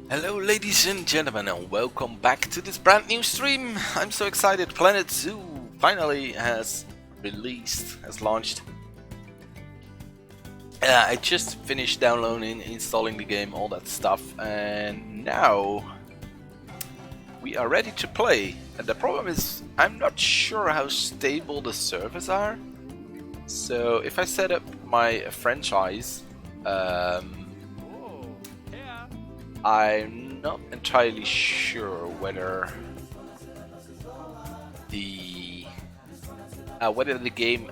Hello ladies and gentlemen and welcome back to this brand new stream. I'm so excited. Planet Zoo finally has launched. I just finished downloading, installing the game, all that stuff, and now we are ready to play. And the problem is I'm not sure how stable the servers are. So if I set up my franchise, I'm not entirely sure whether the game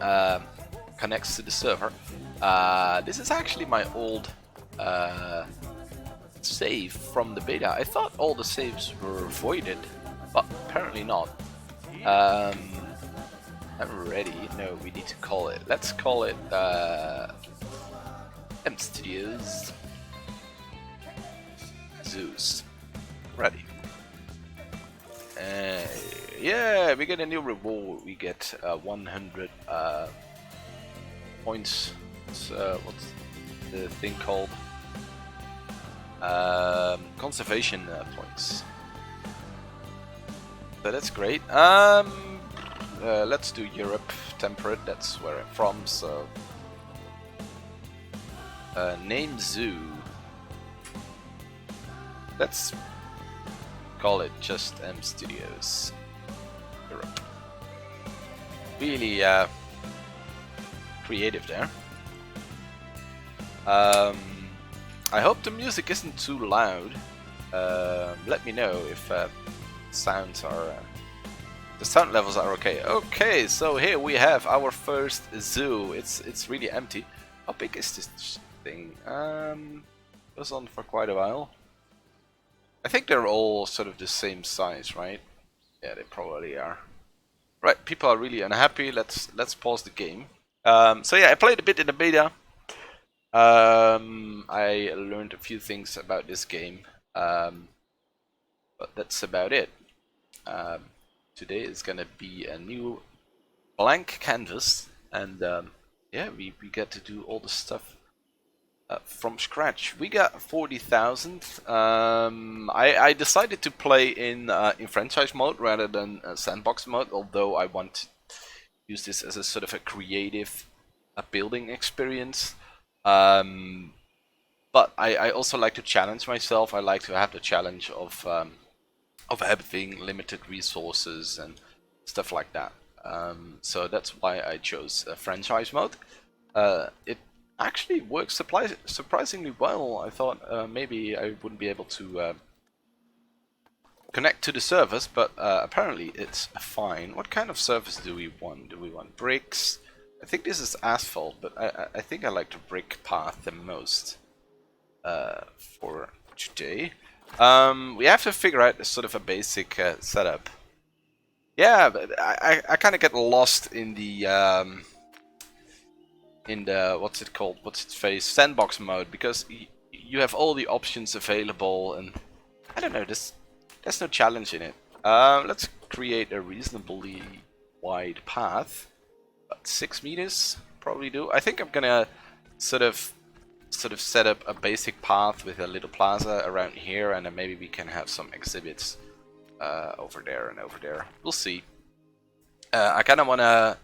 connects to the server. This is actually my old save from the beta. I thought all the saves were voided, but apparently not. I'm ready. No, we need to call it. Let's call it M Studios Zeus. Ready. Yeah, we get a new reward. We get 100 points. What's the thing called? Conservation points. So that's great. Let's do Europe, temperate. That's where I'm from. So name zoo. Let's call it just M Studios Europe. Really creative there. I hope the music isn't too loud. Let me know if sounds are the sound levels are okay. Okay, so here we have our first zoo. It's really empty. How big is this thing? Goes on for quite a while. I think they're all sort of the same size, right? Yeah, they probably are. Right, people are really unhappy. Let's pause the game. So yeah, I played a bit in the beta. I learned a few things about this game, but that's about it. Today is gonna be a new blank canvas, and yeah, we get to do all the stuff from scratch. We got 40,000. I decided to play in franchise mode rather than sandbox mode, although I want to use this as a sort of a creative building experience. But I also like to challenge myself. I like to have the challenge of having limited resources and stuff like that. So that's why I chose franchise mode. It actually works surprisingly well. I thought maybe I wouldn't be able to connect to the servers, but apparently it's fine. What kind of surface do we want? Do we want bricks? I think this is asphalt, but I think I like the brick path the most for today. We have to figure out sort of a basic setup. Yeah, but I kind of get lost in the what's it called? What's its face? Sandbox mode, because you have all the options available, and I don't know. There's no challenge in it. Let's create a reasonably wide path. About 6 meters, probably do. I think I'm gonna sort of set up a basic path with a little plaza around here, and then maybe we can have some exhibits over there and over there. We'll see. I kind of want to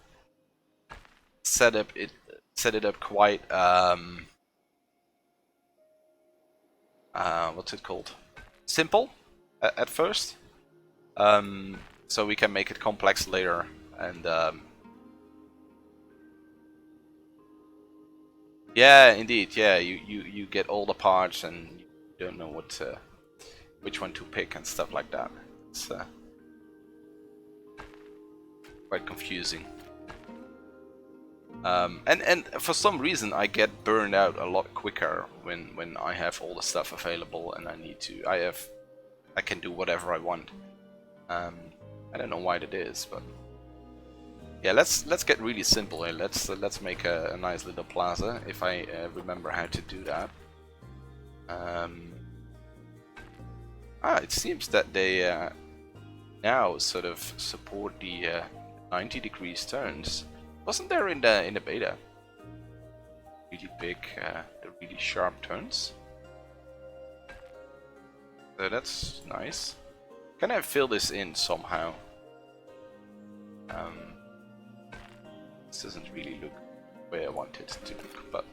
set it up quite what's it called? Simple at first, so we can make it complex later. And yeah, indeed, yeah, you get all the parts and you don't know which one to pick and stuff like that. It's quite confusing. And for some reason I get burned out a lot quicker when I have all the stuff available and I can do whatever I want. I don't know why that is, but yeah, let's get really simple here. Let's make a nice little plaza, if I remember how to do that. It seems that they now sort of support the 90 degrees turns. Wasn't there in the beta? Really big, the really sharp turns. So that's nice. Can I fill this in somehow? This doesn't really look the way I want it to look, but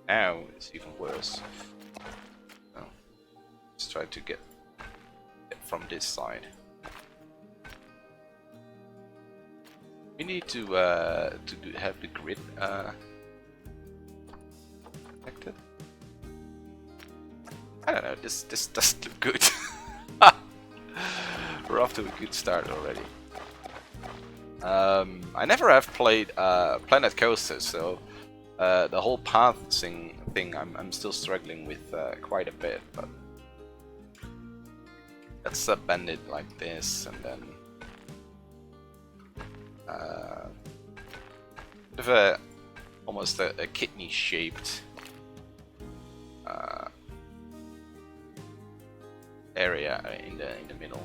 now it's even worse. Oh, let's try to get from this side. We need to have the grid connected. I don't know. This doesn't look good. We're off to a good start already. I never have played Planet Coaster, so the whole path thing I'm still struggling with quite a bit. But let's bend it like this, and then bit of almost a kidney-shaped area in the middle.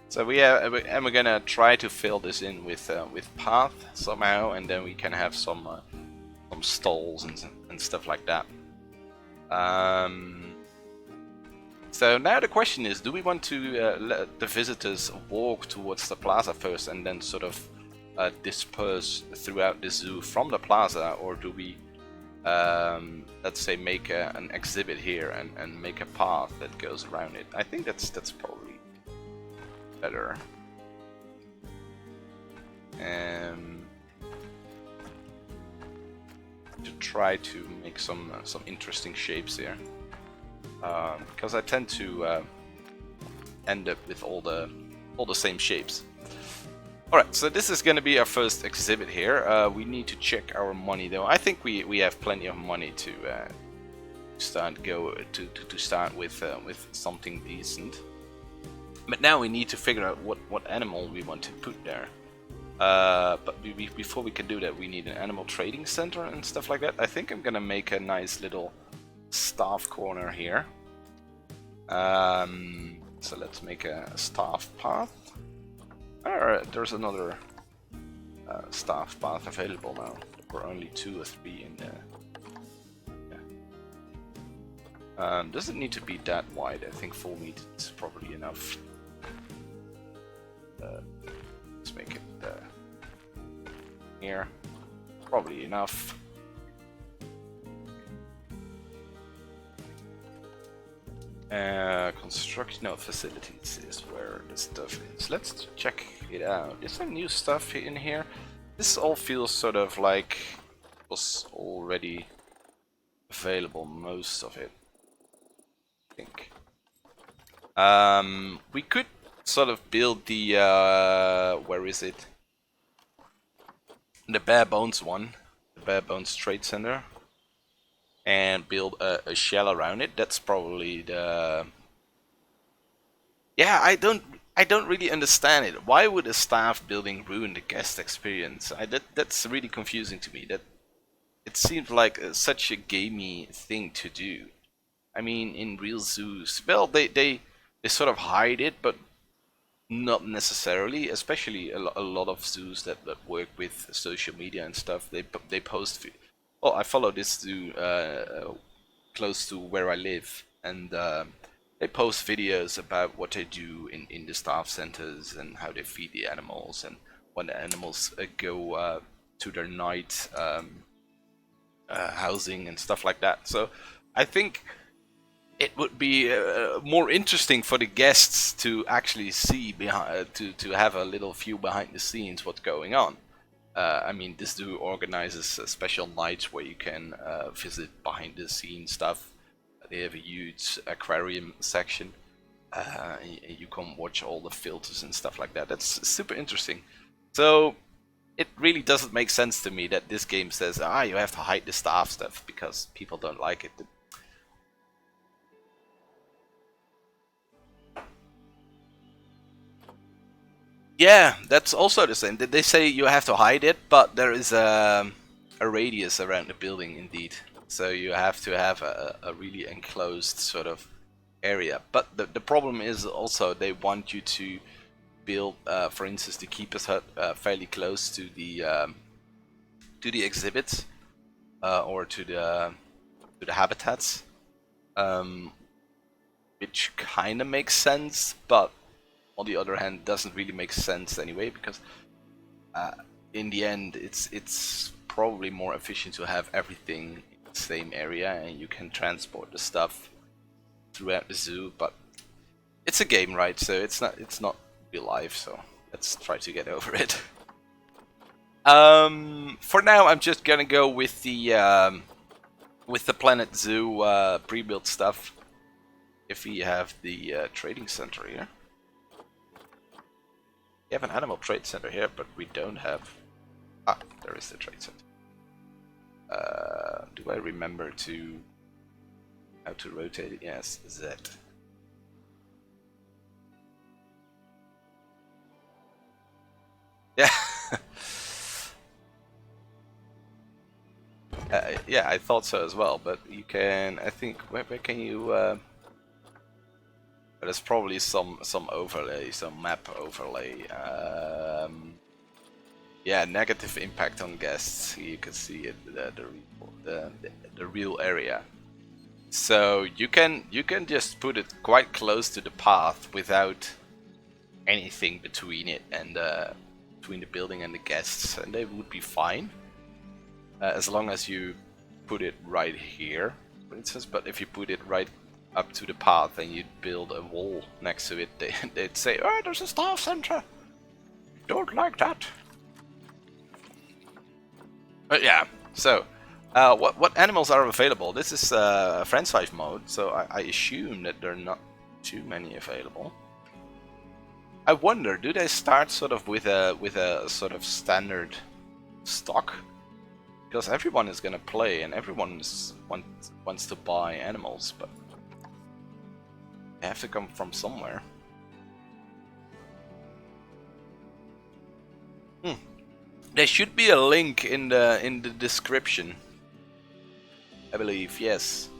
So we're gonna try to fill this in with path somehow, and then we can have some stalls and stuff like that. So now the question is, do we want to let the visitors walk towards the plaza first and then sort of disperse throughout the zoo from the plaza, or do we let's say make an exhibit here and make a path that goes around it? I think that's probably better. To try to make some interesting shapes here, because I tend to end up with all the same shapes. All right, so this is going to be our first exhibit here. We need to check our money though. I think we have plenty of money to start with something decent. But now we need to figure out what animal we want to put there. But before we can do that, we need an animal trading center and stuff like that. I think I'm gonna make a nice little staff corner here. So let's make a staff path. There's another staff path available now. We're only 2 or 3 in there. Yeah. Doesn't need to be that wide. I think 4 meters is probably enough. Let's make it here. Probably enough. Construction facilities is where the stuff is. Let's check it out. Is there new stuff in here? This all feels sort of like was already available, most of it, I think. We could sort of build the where is it? The bare bones one, the bare bones trade center, and build a shell around it. That's probably the. Yeah, I don't really understand it. Why would a staff building ruin the guest experience? That's really confusing to me. That it seems like such a gamey thing to do. I mean, in real zoos, well, they sort of hide it, but not necessarily. Especially a lot of zoos that work with social media and stuff. They post. Oh, I follow this zoo close to where I live, and they post videos about what they do in the staff centers and how they feed the animals and when the animals go to their night housing and stuff like that. So I think it would be more interesting for the guests to actually see behind, to have a little view behind the scenes what's going on. I mean, this zoo organizes special nights where you can visit behind the scenes stuff. They have a huge aquarium section. You can watch all the filters and stuff like that. That's super interesting. So it really doesn't make sense to me that this game says, you have to hide the staff stuff because people don't like it. Yeah, that's also the same. They say you have to hide it, but there is a radius around the building indeed. So you have to have a really enclosed sort of area. But the problem is also they want you to build, for instance, the keeper's hut fairly close to the exhibits or to the habitats, which kind of makes sense, but on the other hand doesn't really make sense anyway, because in the end it's probably more efficient to have everything in the same area and you can transport the stuff throughout the zoo. But it's a game, right? So it's not real life, so let's try to get over it. For now I'm just gonna go with the Planet Zoo pre-built stuff. If we have the trading center here. We have an animal trade center here, but we don't have... Ah, there is the trade center. Do I remember how to rotate it? Yes, Z. Yeah. Yeah, I thought so as well, but you can... I think... Where can you... There's probably some overlay, some map overlay. Yeah, negative impact on guests. You can see it, the real area. So you can just put it quite close to the path without anything between it and between the building and the guests, and they would be fine as long as you put it right here, for instance. But if you put it right up to the path and you'd build a wall next to it, they'd say, "Oh, there's a staff center. Don't like that." But yeah, so what animals are available? This is franchise mode, so I assume that there are not too many available. I wonder, do they start sort of with a sort of standard stock? Because everyone is gonna play and everyone wants to buy animals, but they have to come from somewhere. There should be a link in the description, I believe. Yes.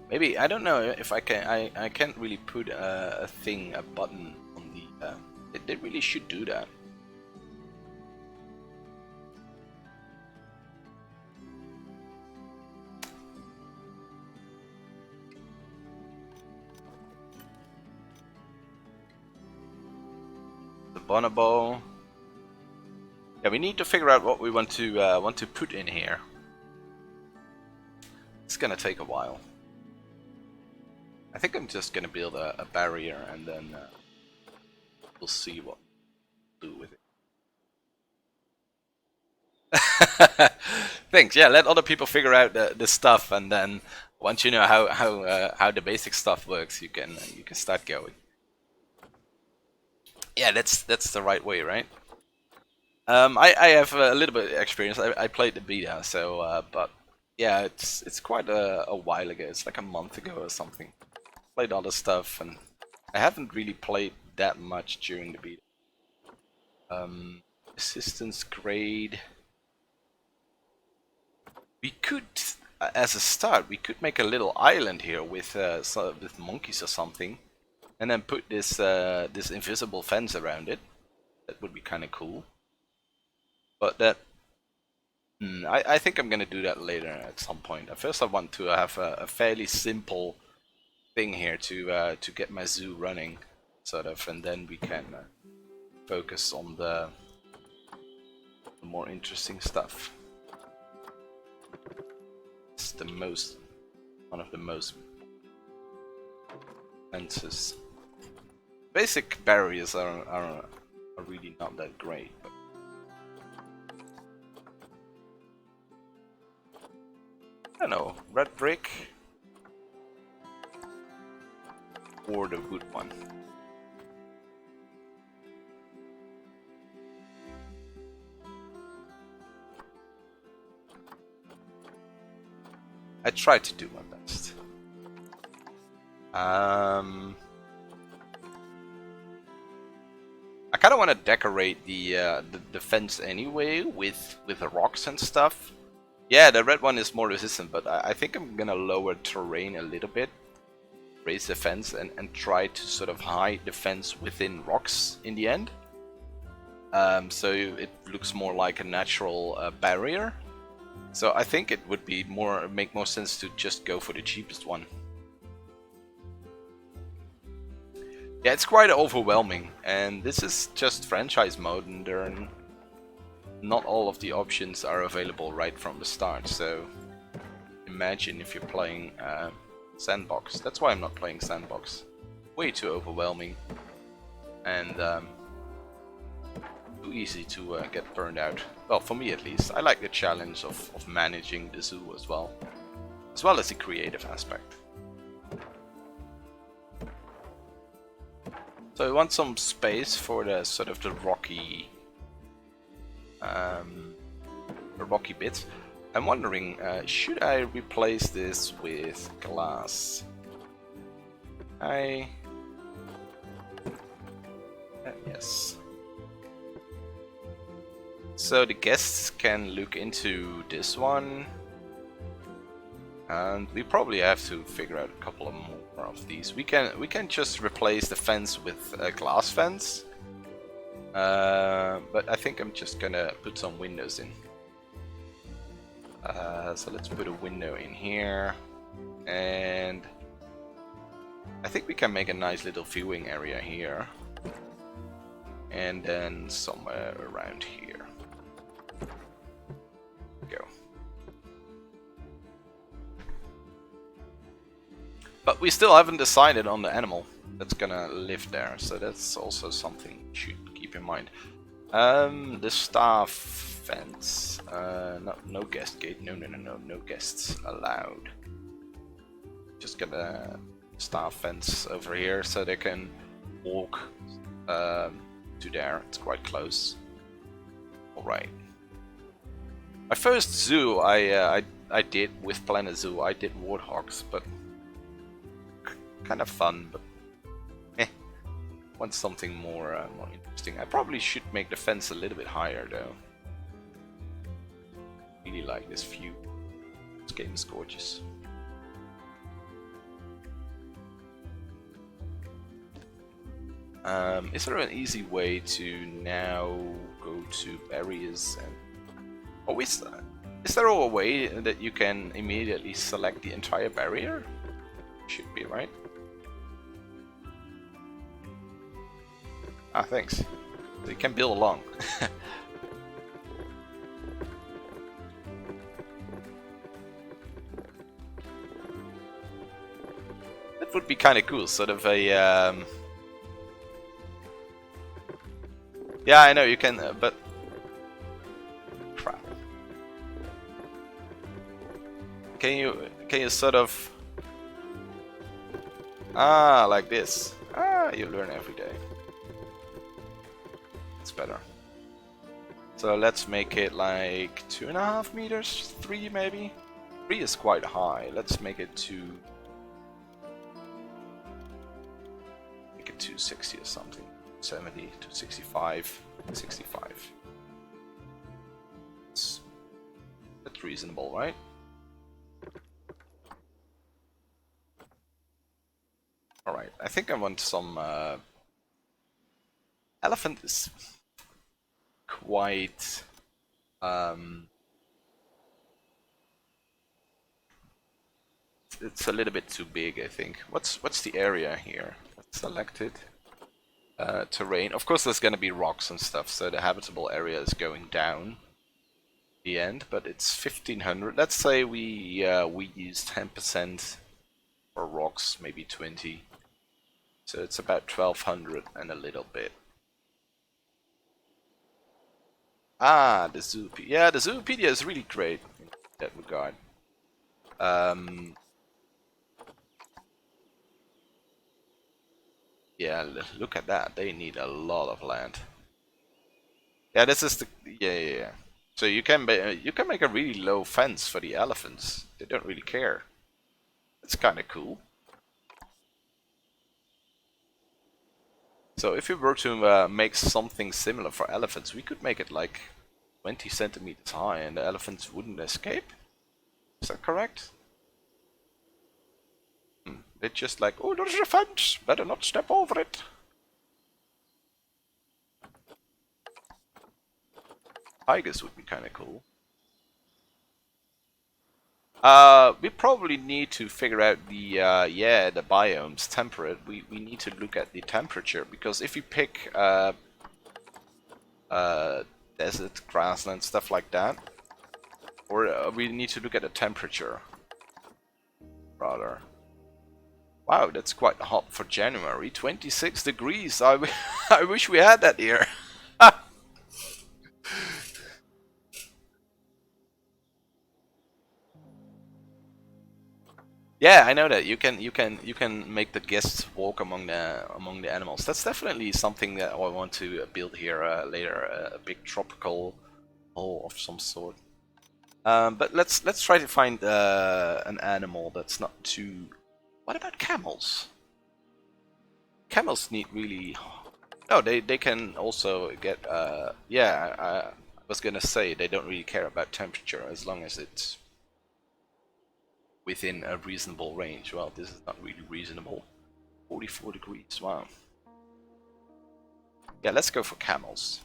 Maybe, I don't know if I can. I can't really put a button on the. They really should do that. Bonobo. Yeah, we need to figure out what we want to put in here. It's gonna take a while. I think I'm just gonna build a barrier and then we'll see what we'll do with it. Thanks. Yeah, let other people figure out the stuff, and then once you know how the basic stuff works, you can start going. Yeah, that's the right way, right? I have a little bit of experience. I played the beta, so but yeah, it's quite a while ago. It's like a month ago or something. Played all the stuff, and I haven't really played that much during the beta. Assistance grade. We could, as a start, we could make a little island here with with monkeys or something. And then put this this invisible fence around it. That would be kind of cool. But that, I think I'm gonna do that later at some point. First, I want to have a fairly simple thing here to get my zoo running, sort of, and then we can focus on the more interesting stuff. It's one of the most fences. Basic barriers are really not that great, but I don't know, red brick or the wood one. I try to do my best. I kind of want to decorate the fence anyway with the rocks and stuff. Yeah, the red one is more resistant, but I think I'm gonna lower terrain a little bit, raise the fence, and try to sort of hide the fence within rocks in the end. So it looks more like a natural barrier. So I think it would be make more sense to just go for the cheapest one. Yeah, it's quite overwhelming, and this is just franchise mode, and not all of the options are available right from the start. So imagine if you're playing Sandbox. That's why I'm not playing Sandbox. Way too overwhelming, and too easy to get burned out. Well, for me at least. I like the challenge of managing the zoo as well as the creative aspect. So I want some space for the sort of the rocky bits. I'm wondering, should I replace this with glass? Yes. So the guests can look into this one. And we probably have to figure out a couple of more of these. We can just replace the fence with a glass fence. But I think I'm just gonna put some windows in. So let's put a window in here, and I think we can make a nice little viewing area here, and then somewhere around here. Go. But we still haven't decided on the animal that's gonna live there, so that's also something you should keep in mind. The staff fence. No guest gate. No guests allowed. Just get a staff fence over here so they can walk to there. It's quite close. All right. My first zoo I did with Planet Zoo. I did warthogs, but kind of fun, but want something more interesting. I probably should make the fence a little bit higher though. Really like this view. This game is gorgeous. Is there an easy way to now go to areas and... Oh, is there a way that you can immediately select the entire barrier? Should be, right? Ah, thanks. So you can build along. That would be kind of cool, sort of a... Yeah, I know you can, but... Crap. Can you sort of... Ah, like this. Ah, you learn every day. It's better. So let's make it like 2.5 meters, 3 maybe? 3 is quite high. Let's make it 2. Make it 260 or something. 70, 265, 65. That's reasonable, right? Alright, I think I want some... Elephant is quite... it's a little bit too big, I think. What's the area here? Let's select it. Terrain. Of course there's gonna be rocks and stuff, so the habitable area is going down the end, but it's 1500. Let's say we use 10% for rocks, maybe 20. So it's about 1200 and a little bit. Ah, the Zoopedia. Yeah, the Zoopedia is really great in that regard. Yeah, look at that. They need a lot of land. Yeah, this is the... Yeah. So you can make a really low fence for the elephants. They don't really care. It's kind of cool. So if we were to make something similar for elephants, we could make it like 20 centimeters high and the elephants wouldn't escape. Is that correct? They're just like, oh, there's a fence, better not step over it. Tigers would be kind of cool. We probably need to figure out the the biomes. Temperate. We need to look at the temperature, because if you pick desert, grassland, stuff like that, or we need to look at the temperature rather. Wow, that's quite hot for January. 26 degrees. I wish we had that here. Yeah, I know that you can make the guests walk among the animals. That's definitely something that I want to build here later. A big tropical hole of some sort. But let's try to find an animal that's not too. What about camels? Camels need really. No, they can also get. Yeah, I was gonna say they don't really care about temperature as long as it's within a reasonable range. Well, this is not really reasonable. 44 degrees, wow. Yeah, let's go for camels.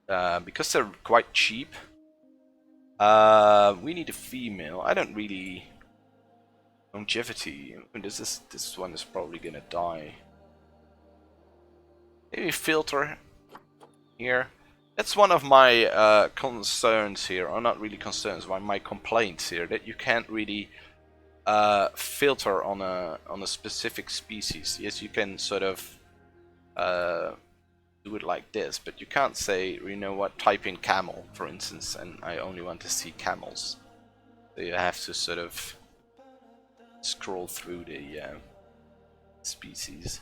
Because they're quite cheap. We need a female. I don't really... Longevity. This one is probably gonna die. Maybe filter here. That's one of my concerns here, or not really concerns, but my complaints here, that you can't really filter on a specific species. Yes, you can sort of do it like this, but you can't say, you know what, type in camel, for instance, and I only want to see camels. So you have to sort of scroll through the species.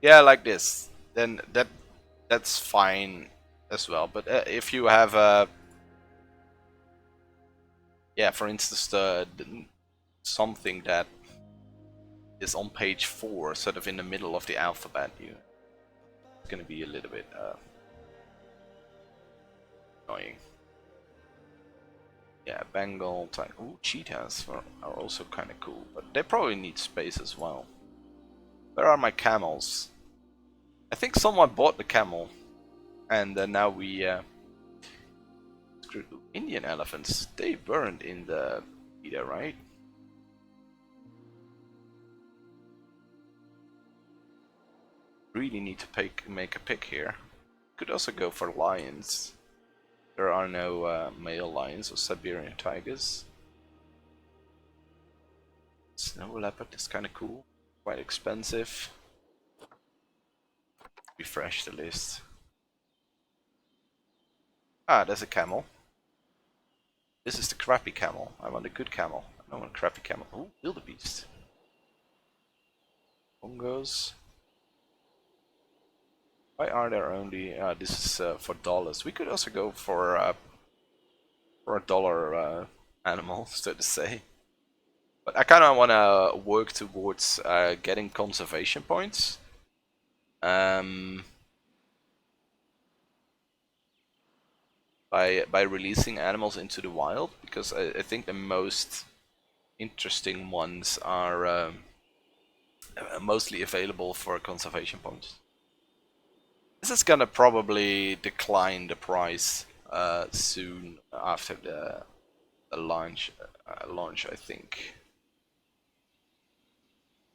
Yeah, like this. Then that's fine as well. But if you have yeah, for instance, something that is on page 4, sort of in the middle of the alphabet, it's gonna be a little bit annoying. Yeah, Bengal type. Ooh, cheetahs are also kind of cool, but they probably need space as well. Where are my camels? I think someone bought the camel, and now we screwed. Indian elephants. They weren't in the either, right? Really need to make a pick here. Could also go for lions. There are no male lions or Siberian tigers. Snow leopard is kind of cool. Quite expensive. Refresh the list. Ah, there's a camel. This is the crappy camel. I want a good camel. I don't want a crappy camel. Oh, wildebeest. Bongos. Why are there only... this is for dollars. We could also go for a dollar animal, so to say. But I kind of want to work towards getting conservation points. By releasing animals into the wild, because I think the most interesting ones are mostly available for conservation points. This is gonna probably decline the price soon after the launch. I think.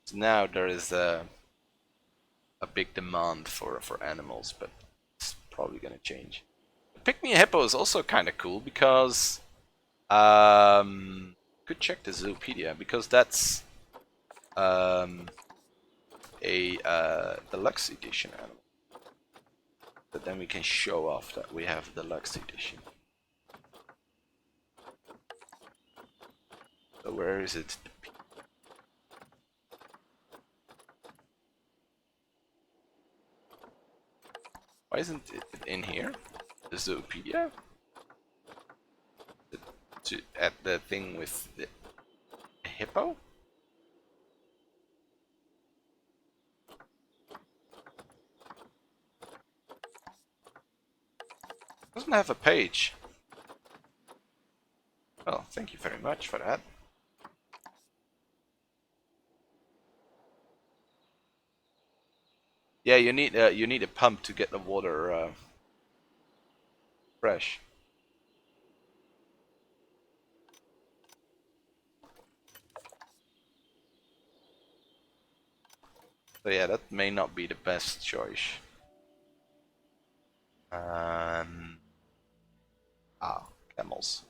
So now there is a big demand for animals, but it's probably gonna change. Pick me a hippo is also kind of cool because could check the Zoopedia, because that's a deluxe edition animal. But then we can show off that we have the deluxe edition. So where is it? Why isn't it in here? The Zoopedia? At the thing with the hippo? Doesn't have a page. Well, thank you very much for that. Yeah, you need a pump to get the water fresh. So yeah, that may not be the best choice. Camels.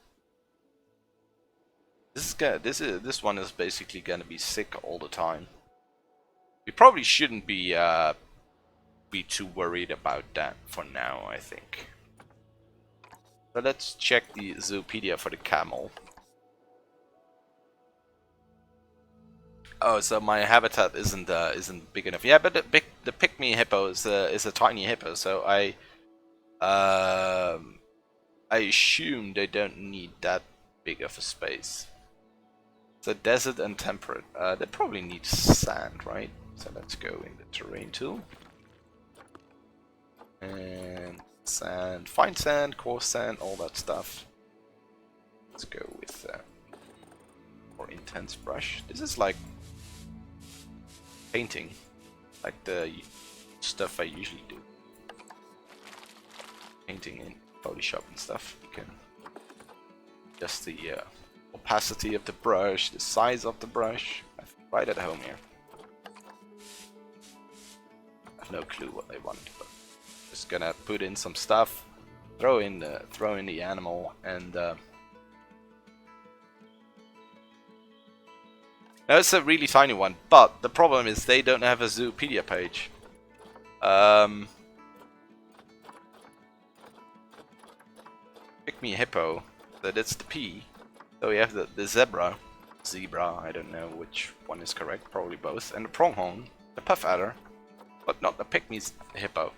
This one is basically gonna be sick all the time. We probably shouldn't be too worried about that for now, I think. So let's check the Zoopedia for the camel. Oh, so my habitat isn't big enough. Yeah, but the pygmy hippo is a tiny hippo, so I assume they don't need that big of a space. So desert and temperate. They probably need sand, right? So let's go in the terrain tool. And sand, fine sand, coarse sand, all that stuff. Let's go with more intense brush. This is like painting, like the stuff I usually do. Painting in Photoshop and stuff. You can adjust the opacity of the brush, the size of the brush. I'm right at home here. I have no clue what I want, but just gonna put in some stuff, throw in the animal, and now it's a really tiny one. But the problem is they don't have a Zoopedia page. Pygmy hippo, so that's the P. So we have the zebra, I don't know which one is correct, probably both, and the pronghorn, the puff adder, but not the pygmy hippo.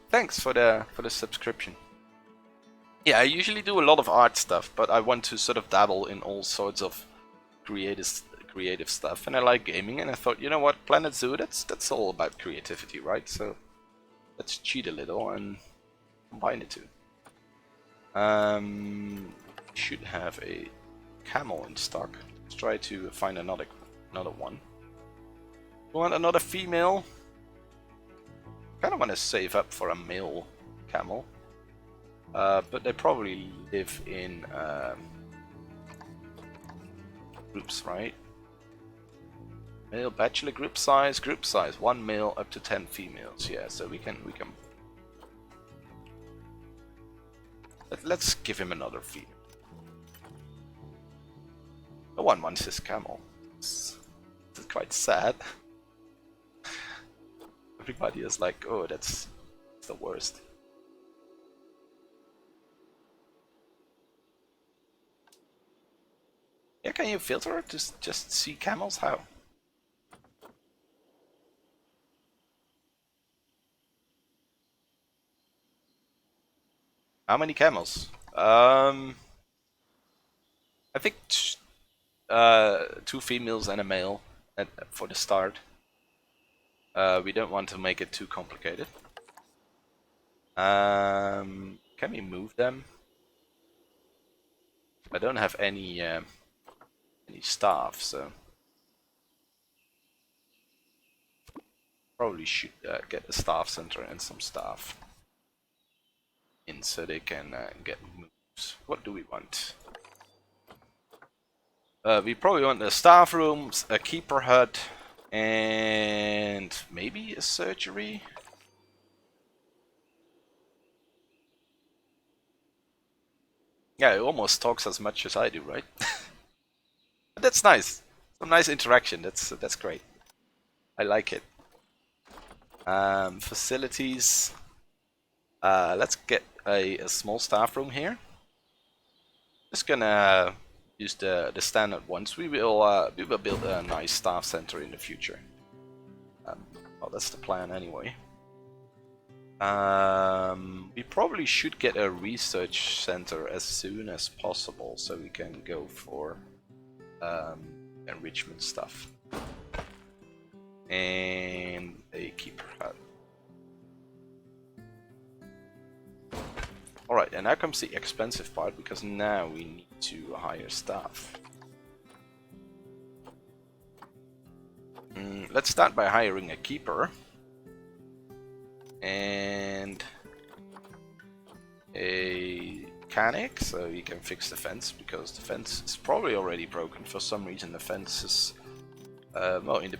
Thanks for the subscription. Yeah, I usually do a lot of art stuff, but I want to sort of dabble in all sorts of creative stuff, and I like gaming, and I thought, you know what, Planet Zoo, that's all about creativity, right? So let's cheat a little and combine the two. Should have a camel in stock. Let's try to find another one. We want another female. Kind of want to save up for a male camel, but they probably live in groups, right? Male bachelor group size, 1 male up to 10 females. Yeah, so we can. Let's give him another female. No one wants his camel. It's quite sad. Everybody is like, oh, that's the worst. Yeah, can you filter it to just see camels? How? How many camels? I think 2 females and a male for the start. We don't want to make it too complicated. Can we move them? I don't have any staff, so probably should get a staff center and some staff in so they can get moves. What do we want? We probably want a staff room, a keeper hut, and maybe a surgery. Yeah, it almost talks as much as I do, right? But that's nice. Some nice interaction. That's great. I like it. Facilities. Let's get a small staff room here. Just gonna use the standard ones. We will build a nice staff center in the future. Well, that's the plan anyway. We probably should get a research center as soon as possible, so we can go for enrichment stuff. and a keeper hut. Alright, and now comes the expensive part, because now we need to hire staff. Let's start by hiring a keeper. And a mechanic, so he can fix the fence, because the fence is probably already broken. For some reason the fence is, well, in the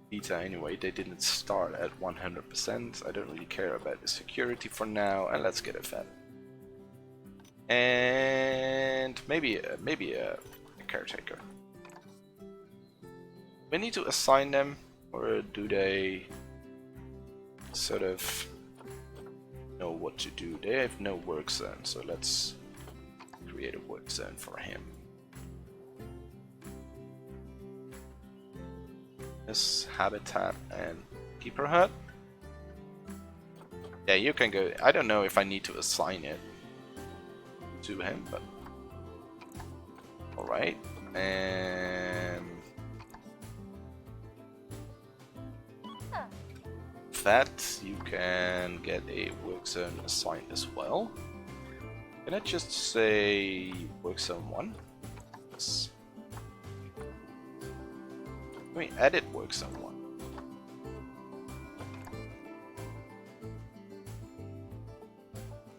beta anyway, they didn't start at 100%. I don't really care about the security for now, and let's get a vet. And maybe a caretaker. We need to assign them, or do they sort of know what to do? They have no work zone, so let's create a work zone for him. This habitat and keeper hut. Yeah, you can go. I don't know if I need to assign it to him, but alright. And that you can get a work zone assigned as well. Can I just say work zone 1? Yes. Can we edit work zone 1?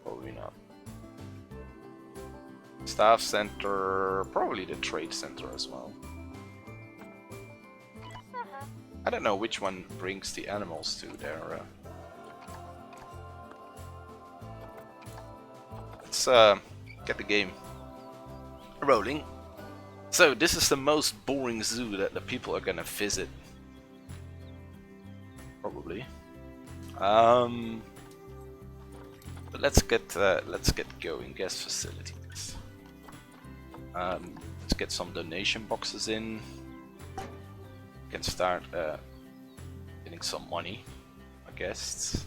Probably not. Staff center, probably the trade center as well. I don't know which one brings the animals to their... Let's get the game rolling. So this is the most boring zoo that the people are gonna visit. Probably. But let's get going. Guest facilities. Let's get some donation boxes in. Can start getting some money, I guess.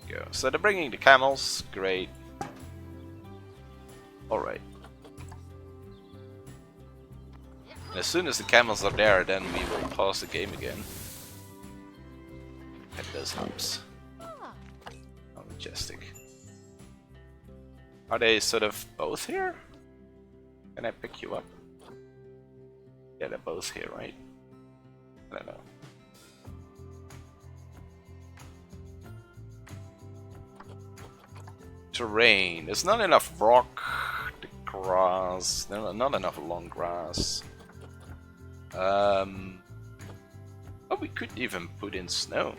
Go. So they're bringing the camels. Great. All right. And as soon as the camels are there, then we will pause the game again. At those humps. How majestic. Are they sort of both here? Can I pick you up? Yeah, they're both here, right? I don't know. Terrain. There's not enough rock, the grass, not enough long grass. Oh, we could even put in snow.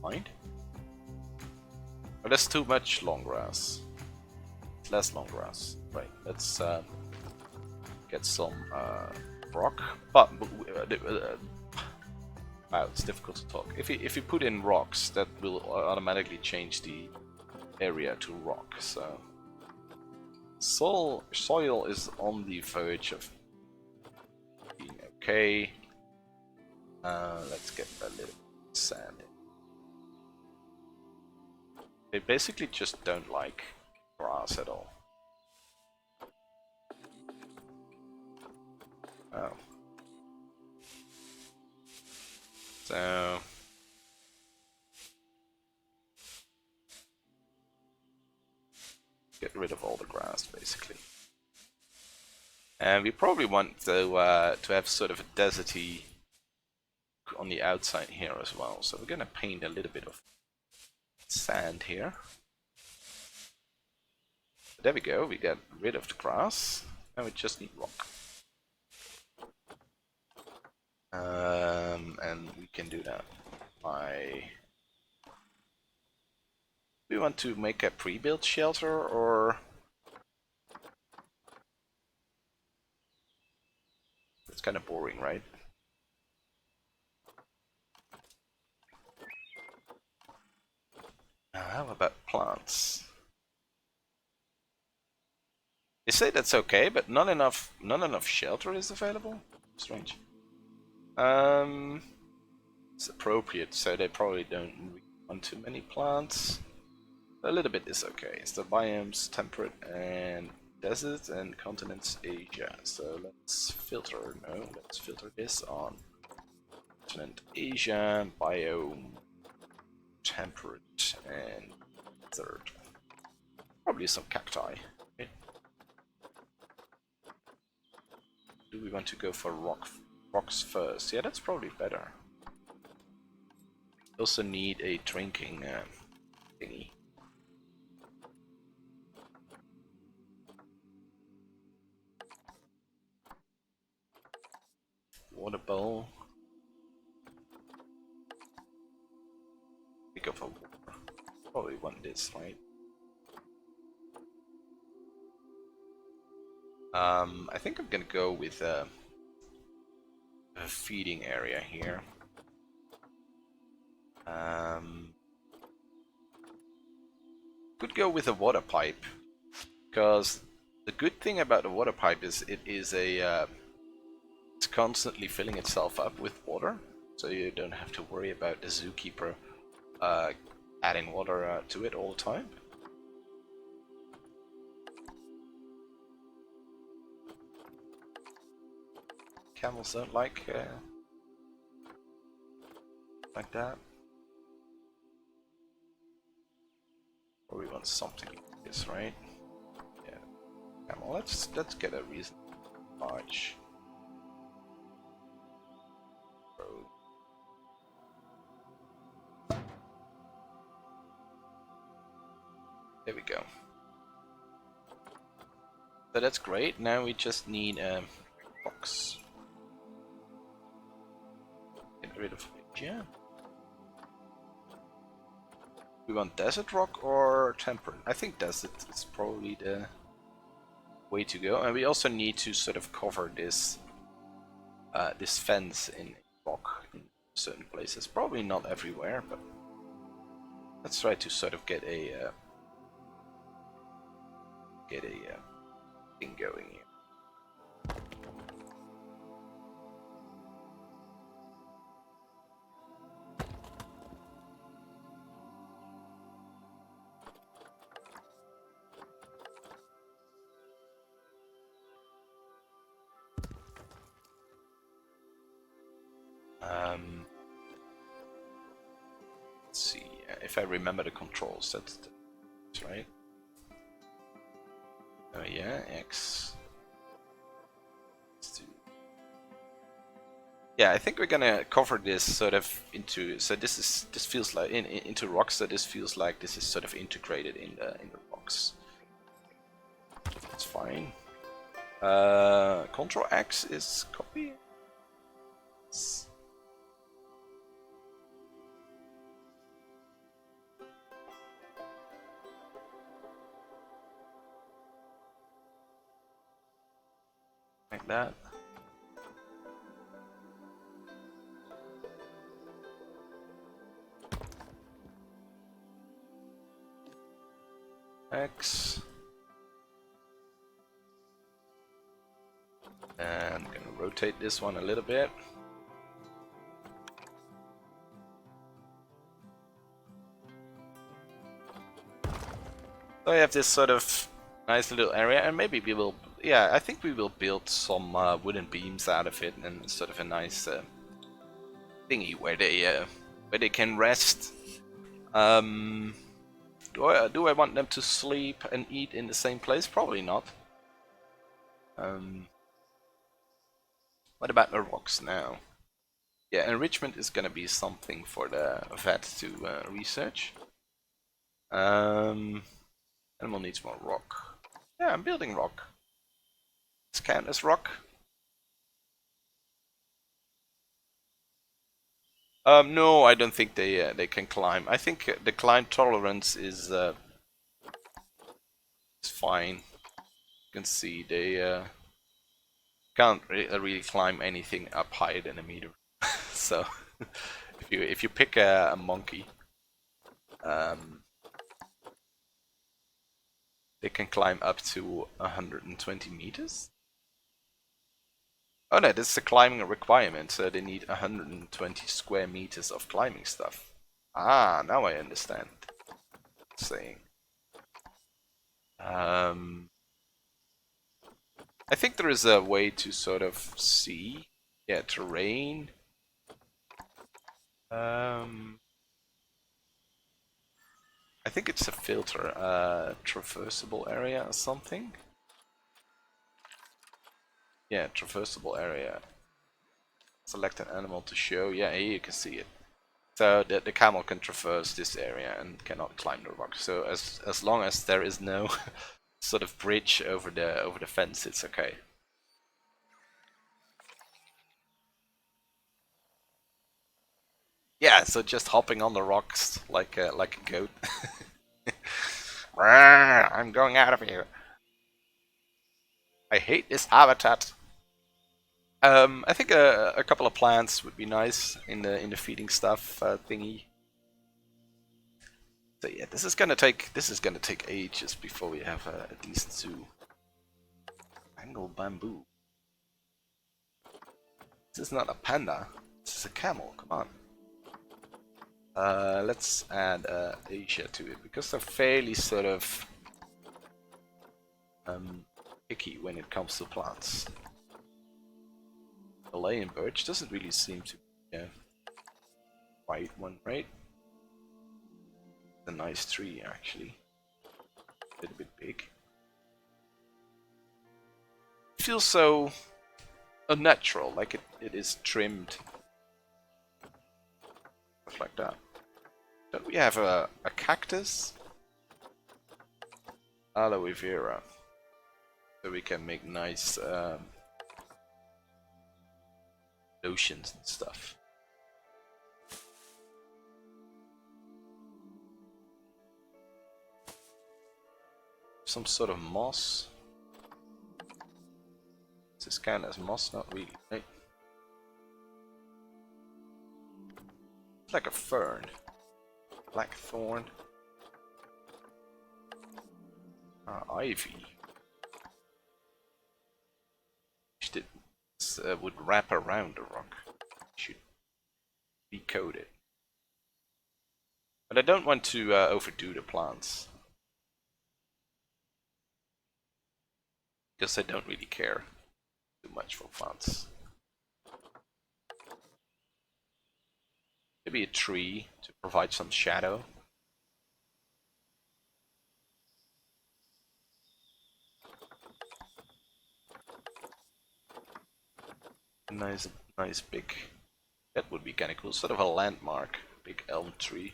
Mind? But that's too much long grass. Less long grass. Right, let's get some rock. But wow, it's difficult to talk. If you put in rocks, that will automatically change the area to rock. So soil is on the verge of being okay. Let's get a little sand in. They basically just don't like grass at all. Oh. So get rid of all the grass, basically. And we probably want to have sort of a deserty on the outside here as well. So we're gonna paint a little bit of sand here. There we go. We get rid of the grass. Now we just need rock. And we can do that by... Do we want to make a pre-built shelter, or... It's kind of boring, right? How about plants? They say that's okay, but not enough shelter is available? Strange. It's appropriate, so they probably don't want too many plants. A little bit is okay. It's the biomes temperate and desert and continents Asia. So let's filter. No, let's filter this on continent Asia, biome temperate, and third. Probably some cacti. Okay. Do we want to go for rocks first? Yeah, that's probably better. Also need a drinking thingy. Water bowl. We go for water. Probably want this, right? I think I'm gonna go with a feeding area here. Could go with a water pipe, because the good thing about the water pipe is it is a it's constantly filling itself up with water, so you don't have to worry about the zookeeper adding water to it all the time. Camels don't like that. Or we want something like this, right? Yeah. Camel. Let's get a reason large. There we go. So that's great. Now we just need a box. Get rid of it. Yeah. We want desert rock or temperate? I think desert is probably the way to go. And we also need to sort of cover this this fence in rock in certain places. Probably not everywhere, but let's try to sort of get a thing going here. Let's see if I remember the controls. That's right. Oh yeah, X. Let's do. Yeah, I think we're gonna cover this sort of into. So this feels like into rocks. So this feels like this is sort of integrated in the rocks. That's fine. Control X is copy. Like that. X. And I'm gonna rotate this one a little bit. So I have this sort of nice little area, and maybe we will, yeah, I think we will build some wooden beams out of it, and sort of a nice thingy where they can rest. Do I want them to sleep and eat in the same place? Probably not. What about the rocks now? Yeah, enrichment is gonna be something for the vet to research. Animal needs more rock. Yeah, I'm building rock. Let's count as rock. No, I don't think they can climb. I think the climb tolerance is fine. You can see they can't really climb anything up higher than a meter. So if you pick a monkey, they can climb up to 120 meters. Oh no, this is a climbing requirement, so they need 120 square meters of climbing stuff. Ah, now I understand. Saying. I think there is a way to sort of see, yeah, terrain. I think it's a filter, traversable area or something. Yeah, traversable area. Select an animal to show. Yeah, here you can see it. So the camel can traverse this area and cannot climb the rock. So as long as there is no sort of bridge over the fence, it's okay. Yeah, so just hopping on the rocks like a goat. I'm going out of here. I hate this habitat. I think a couple of plants would be nice in the feeding stuff thingy. So yeah, this is gonna take ages before we have a decent zoo. Angle bamboo. This is not a panda. This is a camel. Come on. Let's add Asia to it because they're fairly sort of picky when it comes to plants. Malayan birch doesn't really seem to be a right one, right? A nice tree actually. A little bit big. It feels so unnatural, like it is trimmed. Stuff like that. Don't we have a cactus? Aloe vera. So we can make nice lotions and stuff. Some sort of moss. Is this count as moss? Not really, right? It's like a fern. Blackthorn. Ivy. It would wrap around the rock. Should decode it. But I don't want to overdo the plants. Because I don't really care too much for plants. Maybe a tree to provide some shadow. Nice big. That would be kind of cool. Sort of a landmark. Big elm tree.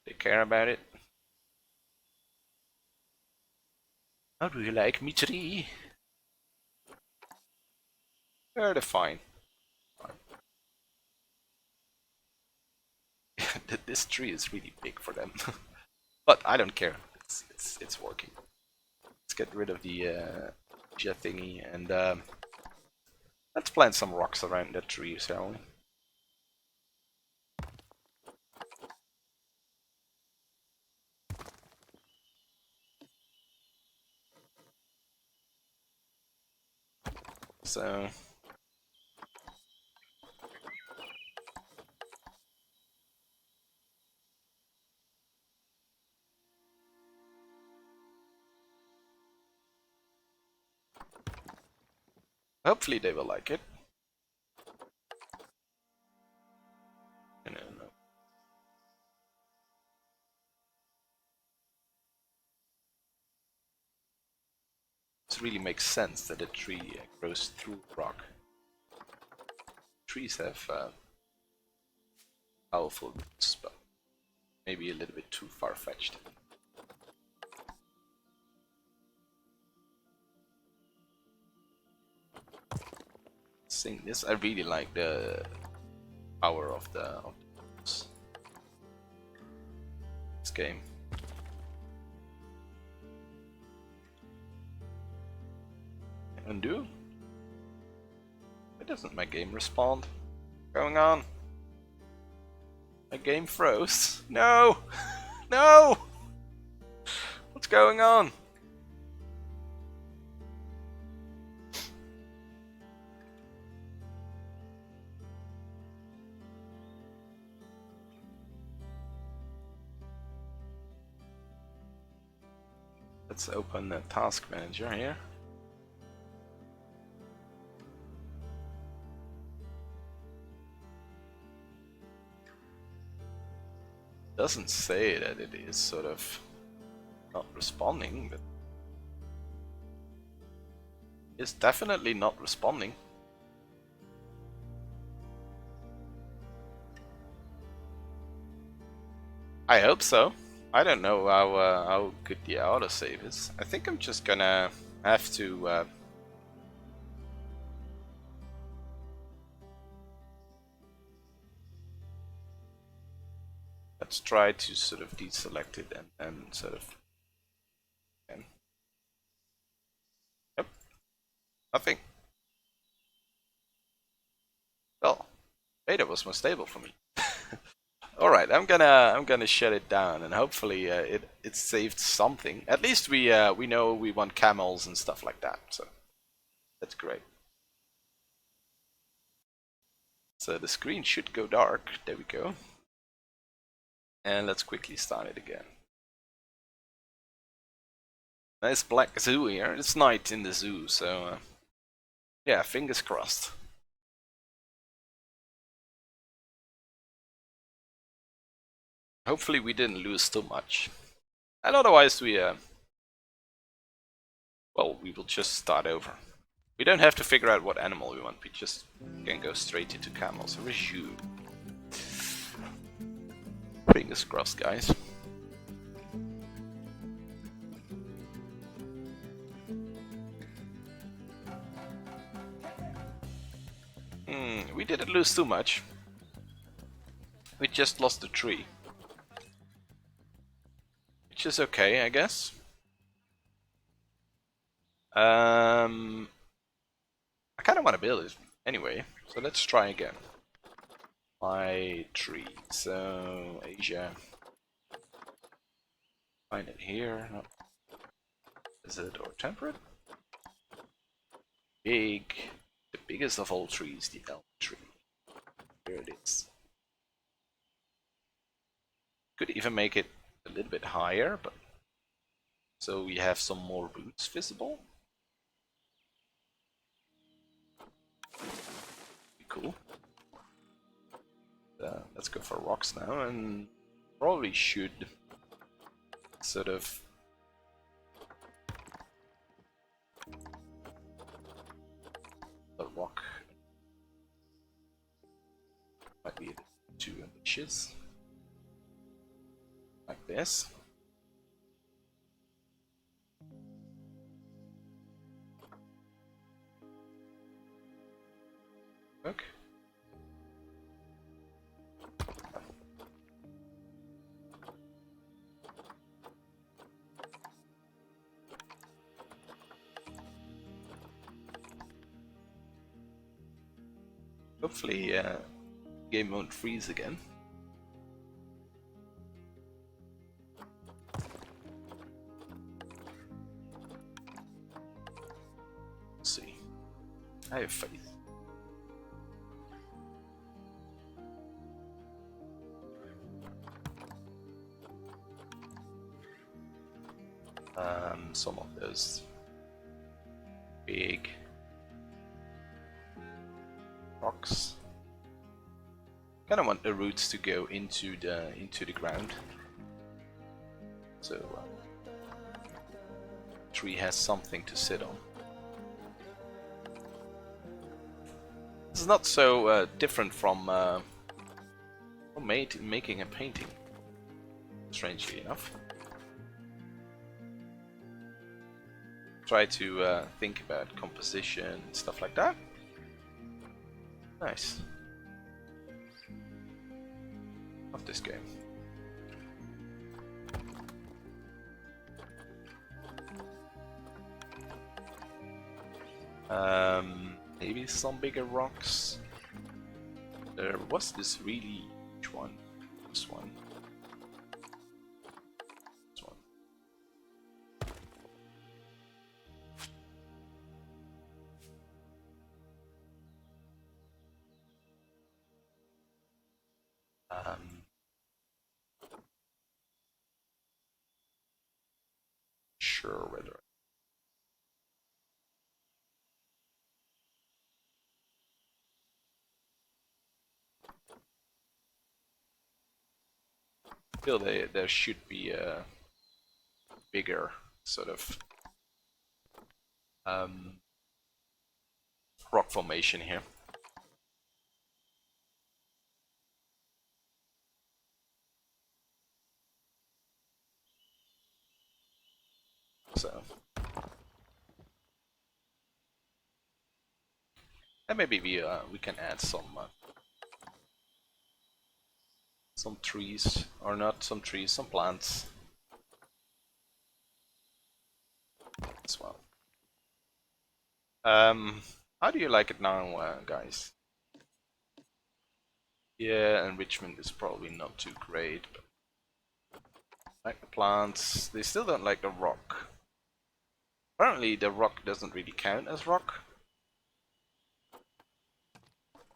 They care about it. How do you like me tree? Yeah, they're fine. This tree is really big for them. But I don't care. It's working. Let's get rid of the jet thingy and let's plant some rocks around that tree, shall we? So hopefully they will like it. No. It really makes sense that a tree grows through rock. Trees have powerful roots, but maybe a little bit too far-fetched. Seeing this, I really like the power of the roots. This game. Undo? Why doesn't my game respond? What's going on? My game froze. No! No! What's going on? Let's open the task manager here. doesn't say that it is sort of not responding, but it's definitely not responding. I hope so. I don't know how good the autosave is. I think I'm just gonna have to let's try to sort of deselect it and sort of yep, nothing. Well, beta was more stable for me. All right, I'm gonna shut it down, and hopefully it saved something. At least we know we want camels and stuff like that, so that's great. So the screen should go dark. There we go. And let's quickly start it again. Nice black zoo here. It's night in the zoo, so yeah, fingers crossed. Hopefully we didn't lose too much. And otherwise we well, we will just start over. We don't have to figure out what animal we want, we just can go straight into camels. Resume. Fingers crossed, guys. We didn't lose too much. We just lost the tree. Which is okay, I guess. I kind of want to build it anyway, so let's try again. My tree. So Asia. Find it here. No. Is it or temperate? Big. The biggest of all trees, the elm tree. Here it is. Could even make it a little bit higher, but so we have some more roots visible. Be cool. Let's go for rocks now, and probably should sort of the rock might be a bit too ambitious, like this. Okay. Hopefully, game won't freeze again. Let's see. I have faith. Some of those big rocks. Kind of want the roots to go into the ground, so tree has something to sit on. This is not so different from making a painting, strangely enough. Try to think about composition and stuff like that. Nice. Love this game. Maybe some bigger rocks. There was this really huge one. This one. This one. Sure whether. Still, there should be a bigger sort of rock formation here. So, and maybe we can add some trees, or not some trees, some plants as well. How do you like it now, guys? Yeah, enrichment is probably not too great, but like the plants, they still don't like the rock. Apparently the rock doesn't really count as rock.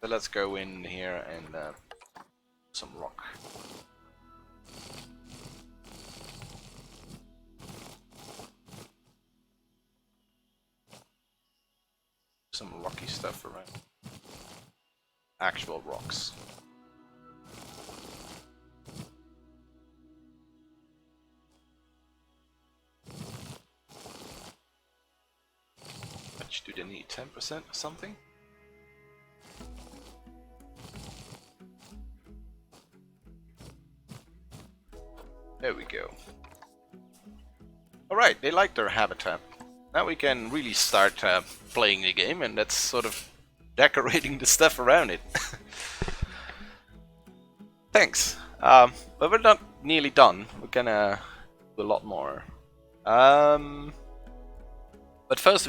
So let's go in here and some rock. Some rocky stuff around. Actual rocks. How much do they need? 10% or something? There we go. Alright, they like their habitat. Now we can really start playing the game, and that's sort of decorating the stuff around it. Thanks. But we're not nearly done. We're gonna do a lot more. But first,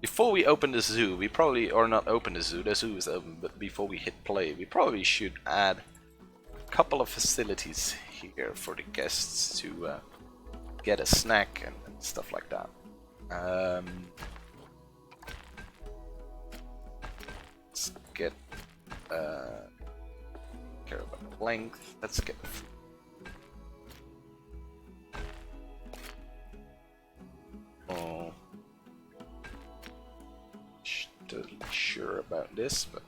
before we open the zoo, we probably, or not open the zoo is open, but before we hit play, we probably should add a couple of facilities here for the guests to get a snack and stuff like that. Let's get care about length. Let's get totally sure about this, but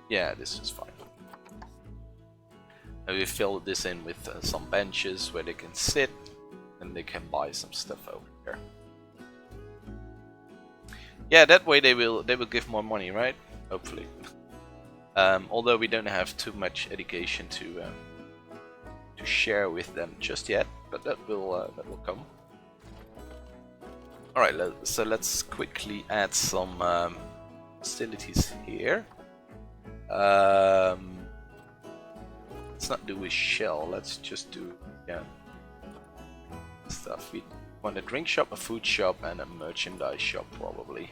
yeah, this is fine. And we fill this in with some benches where they can sit, and they can buy some stuff over here. Yeah, that way they will give more money, right? Hopefully. Although we don't have too much education to share with them just yet, but that will come. All right, so let's quickly add some facilities here. Let's not do a shell. Let's just do stuff. We want a drink shop, a food shop, and a merchandise shop probably.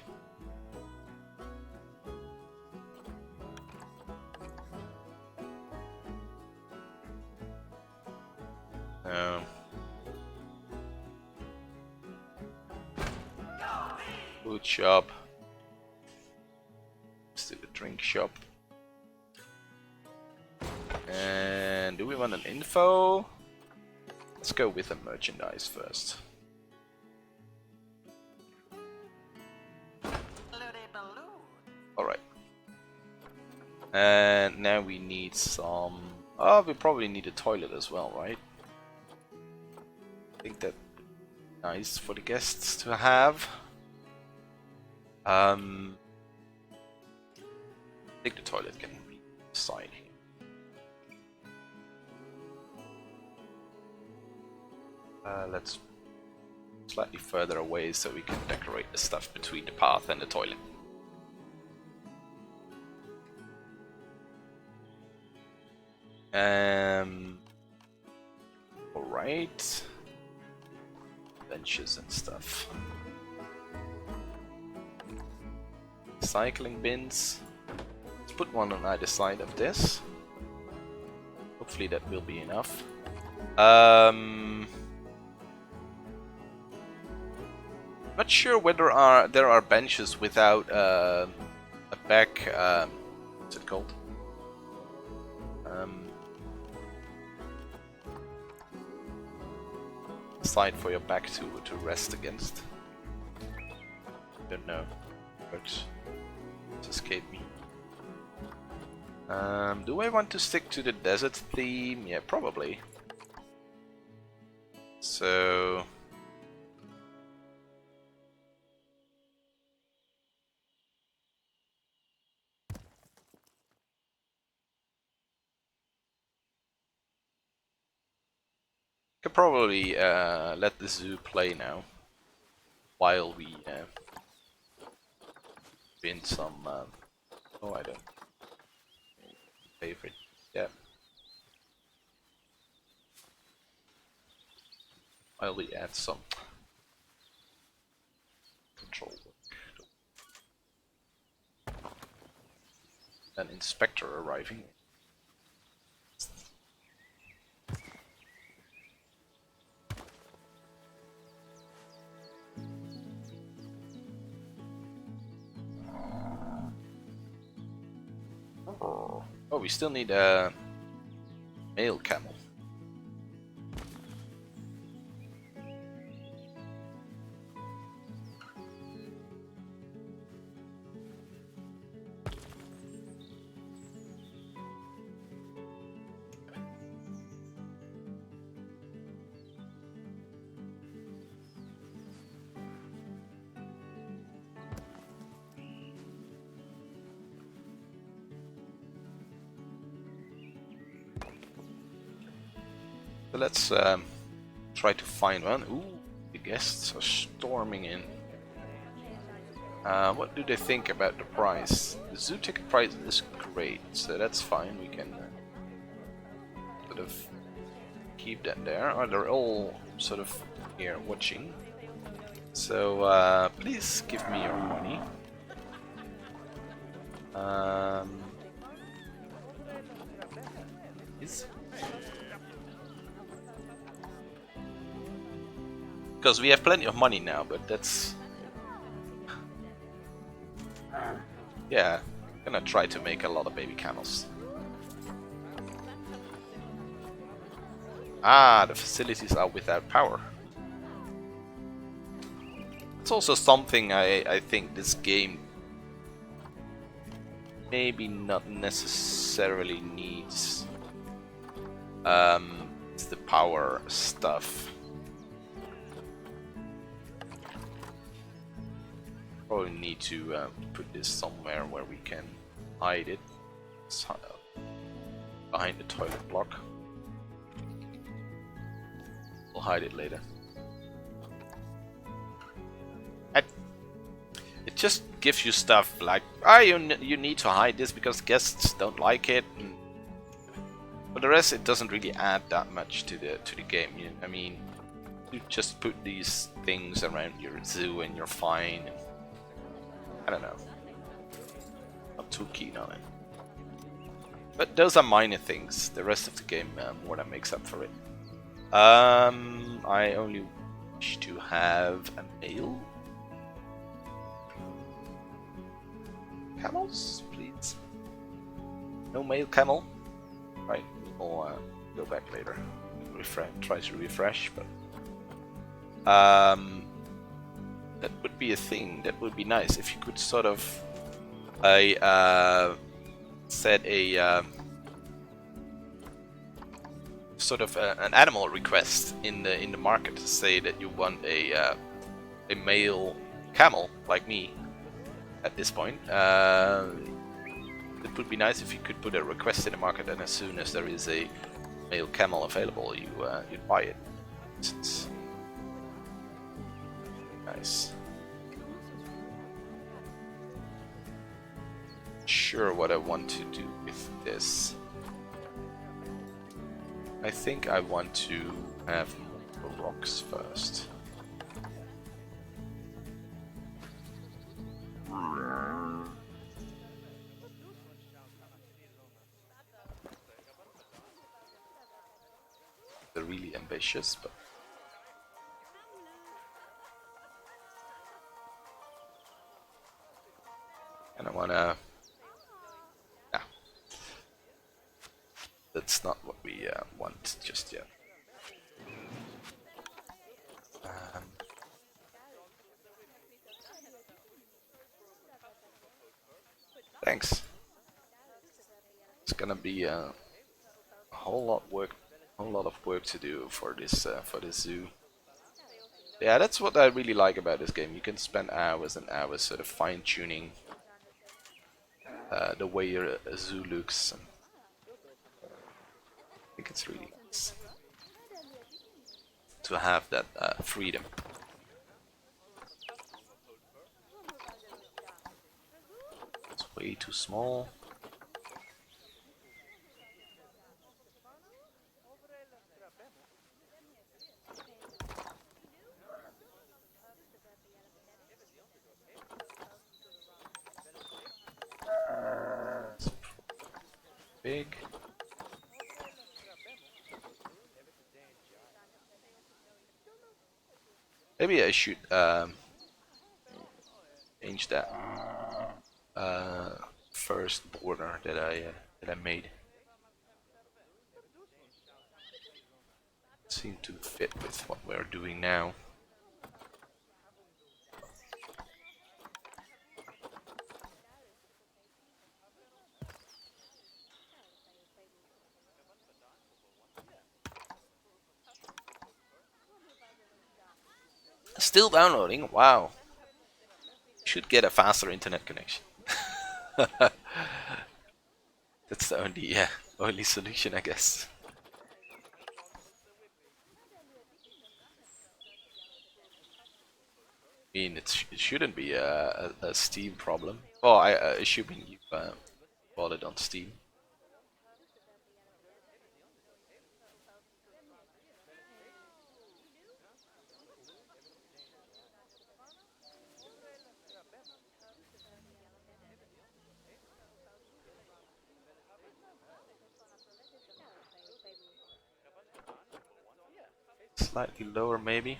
Food shop. Let's do the drink shop. And do we want an info? Let's go with the merchandise first. Alright. And now we need some... Oh, we probably need a toilet as well, right? I think that's nice for the guests to have. I think the toilet can be inside here. Let's slightly further away so we can decorate the stuff between the path and the toilet. Alright. Benches and stuff. Cycling bins. Let's put one on either side of this. Hopefully that will be enough. Not sure whether there are benches without a back. What's it called? Side for your back to rest against. Don't know. Works. It escaped me. Do I want to stick to the desert theme? Yeah, probably. So could probably let the zoo play now while we win some. Oh, I don't. Favorite. Yeah. While we add some control work. An inspector arriving. Oh, we still need a male camel. So let's try to find one. Ooh, the guests are storming in. What do they think about the price? The zoo ticket price is great, so that's fine. We can sort of keep that there. Oh, they're all sort of here watching. So please give me your money. Because we have plenty of money now, but that's... Yeah, gonna try to make a lot of baby camels. Ah, the facilities are without power. It's also something I think this game maybe not necessarily needs. It's the power stuff. Probably need to put this somewhere where we can hide it. Behind the toilet block. We'll hide it later. It just gives you stuff like, you need to hide this because guests don't like it. And for the rest, it doesn't really add that much to the game. I mean, you just put these things around your zoo and you're fine. And I don't know. Not too keen on it. But those are minor things. The rest of the game more than makes up for it. I only wish to have a male. Camels, please. No male camel. Right, we'll go back later. Try to refresh, but that would be a thing. That would be nice if you could sort of set a sort of an animal request in the market to say that you want a male camel like me at this point. It would be nice if you could put a request in the market, and as soon as there is a male camel available, you'd buy it. It's nice. Sure, what I want to do with this. I think I want to have more rocks first. They're really ambitious, but And I wanna... Nah, that's not what we want just yet. Um, thanks. It's gonna be a whole lot of work to do for this zoo. Yeah, that's what I really like about this game. You can spend hours and hours sort of fine-tuning the way your zoo looks. And I think it's really nice to have that freedom. It's way too small. It's big. Maybe I should change that first border that I made. Seem to fit with what we're doing now. Still downloading? Wow. Should get a faster internet connection. That's the only solution, I guess. I mean, it shouldn't be a Steam problem. Oh, assuming you bought it on Steam. Slightly lower, maybe.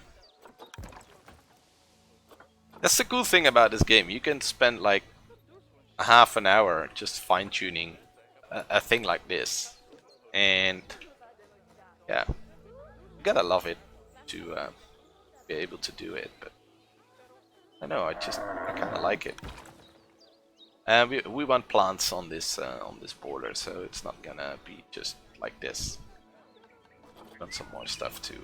That's the cool thing about this game. You can spend like a half an hour just fine-tuning a thing like this, and yeah, you gotta love it to be able to do it. But I know, I kind of like it. And we want plants on this border, so it's not gonna be just like this. We want some more stuff too.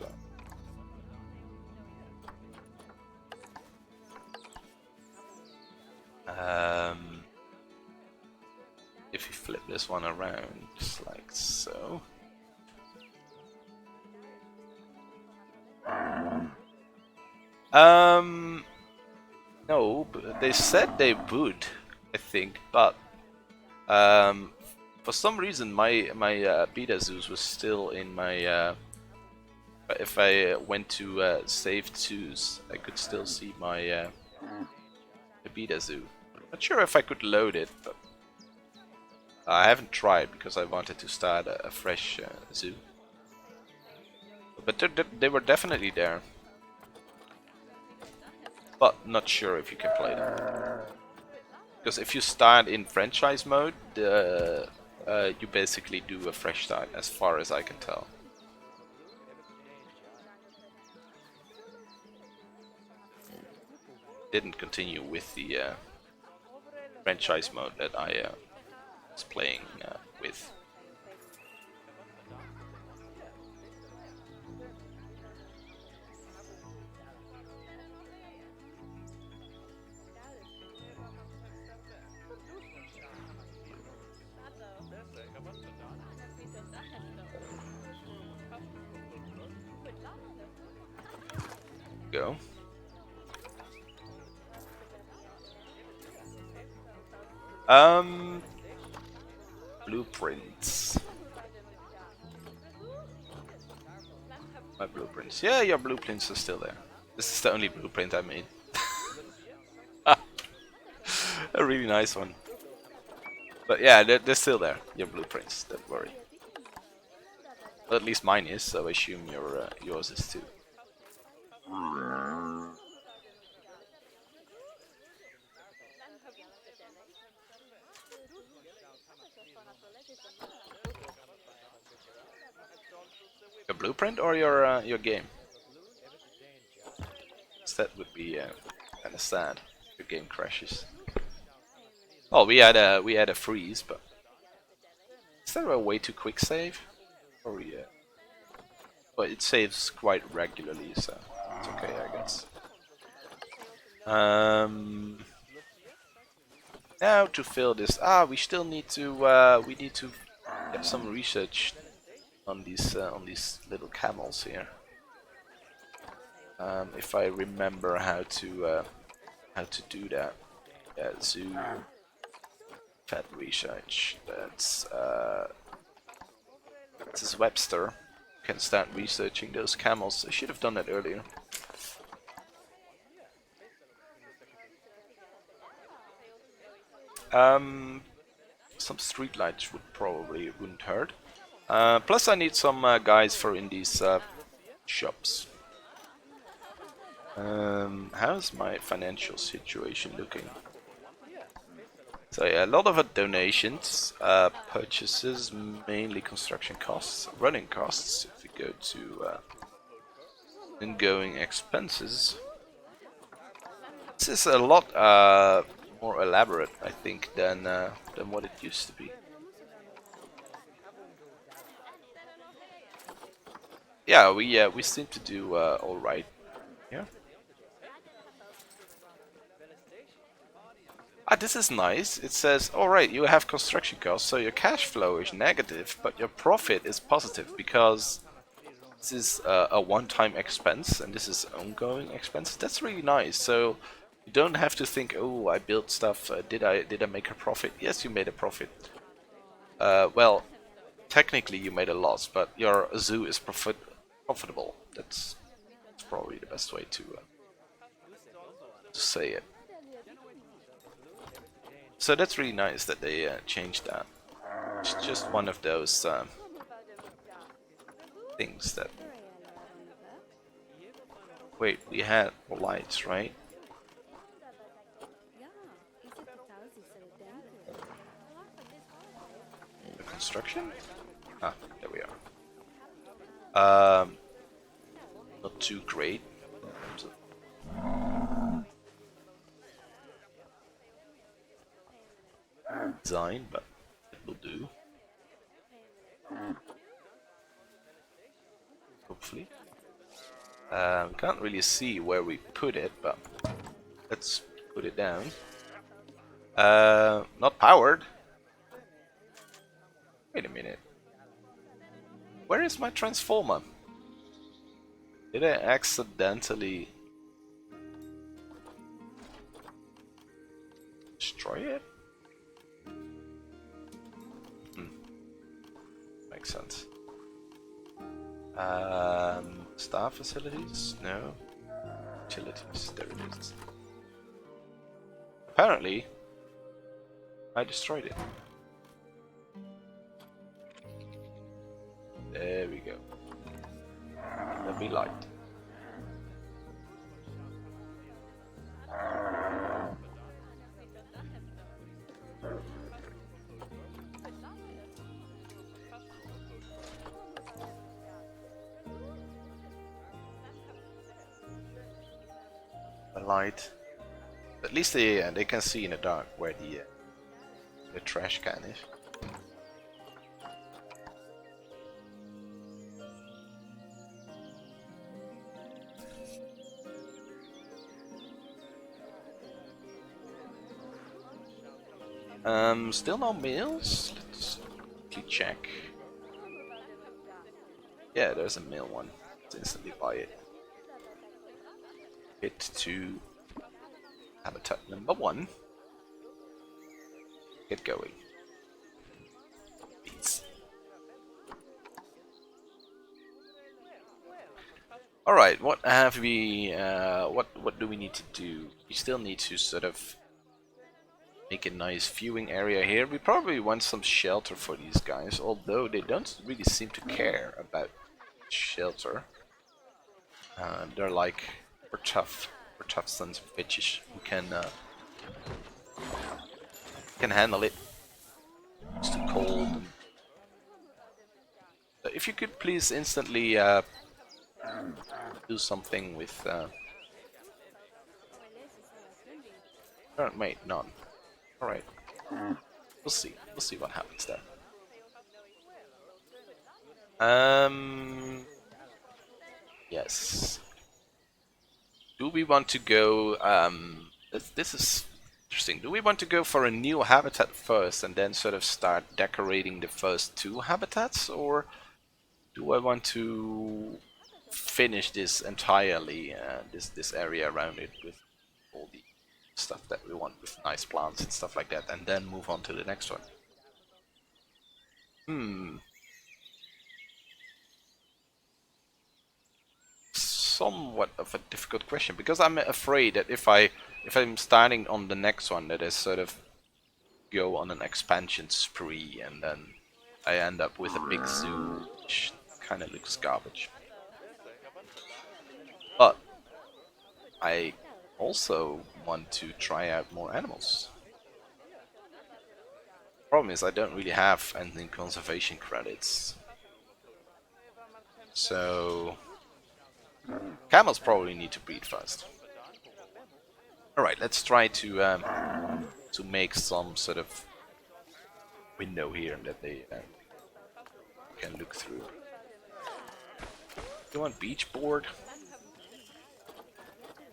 If you flip this one around, just like so. No, but they said they would, I think, but for some reason my beta zoos was still in my. If I went to saved zoos, I could still see my the beta zoo. Not sure if I could load it, but I haven't tried because I wanted to start a fresh zoo. But they were definitely there. But not sure if you can play them. Because if you start in franchise mode, you basically do a fresh start, as far as I can tell. Didn't continue with the franchise mode that I was playing with. Go. Blueprints. My blueprints. Yeah, your blueprints are still there. This is the only blueprint I made. A really nice one. But yeah, they're still there, your blueprints, don't worry. Well, at least mine is, so I assume yours is too. Your blueprint or your game? That would be kind of sad if your game crashes. Oh, we had a freeze, but is there a way to quick save? Or yeah, but it saves quite regularly, so it's okay, I guess. Now to fill this, we still need to get some research on these little camels here. If I remember how to do that. Yeah, zoo fed research. This is Webster. Can start researching those camels. I should have done that earlier. Some streetlights wouldn't hurt. Plus, I need some guys for in these shops. How's my financial situation looking? So yeah, a lot of donations, purchases, mainly construction costs, running costs. If we go to ongoing expenses, this is a lot more elaborate, I think, than what it used to be. Yeah, we seem to do all right. Yeah. This is nice. It says, alright, you have construction costs, so your cash flow is negative, but your profit is positive because this is a one-time expense and this is ongoing expense. That's really nice. So you don't have to think, oh, I built stuff. Did I make a profit? Yes, you made a profit. Well, technically you made a loss, but your zoo is profitable. That's probably the best way to say it. So that's really nice that they changed that. It's just one of those things that... Wait, we had lights, right? The construction? Ah, there we are. Not too great. Design, but it will do. Hopefully. Can't really see where we put it, but let's put it down. Not powered. Wait a minute. Where is my transformer? Did I accidentally destroy it? Makes sense. Staff facilities? No. Utilities. There it is. Apparently, I destroyed it. There we go. Let me light. Light. At least they can see in the dark where the trash can is. Still no mails? Let's quickly check. Yeah, there's a mail one. Let's instantly buy it. Hit to habitat number 1. Get going. Peace. Alright, what have we what do we need to do? We still need to sort of make a nice viewing area here. We probably want some shelter for these guys, although they don't really seem to care about shelter. They're like, we're tough sons of bitches who can handle it. It's too cold and if you could please instantly do something with current mate, none. Alright. We'll see. We'll see what happens there. Yes. Do we want to go this is interesting. Do we want to go for a new habitat first and then sort of start decorating the first 2 habitats, or do I want to finish this entirely, this area around it with all the stuff that we want with nice plants and stuff like that, and then move on to the next one? Somewhat of a difficult question, because I'm afraid that if I'm starting on the next one, that I sort of go on an expansion spree and then I end up with a big zoo, which kind of looks garbage. But I also want to try out more animals. Problem is I don't really have any conservation credits, so camels probably need to breed first. Alright, let's try to make some sort of window here that they can look through. You want beach board?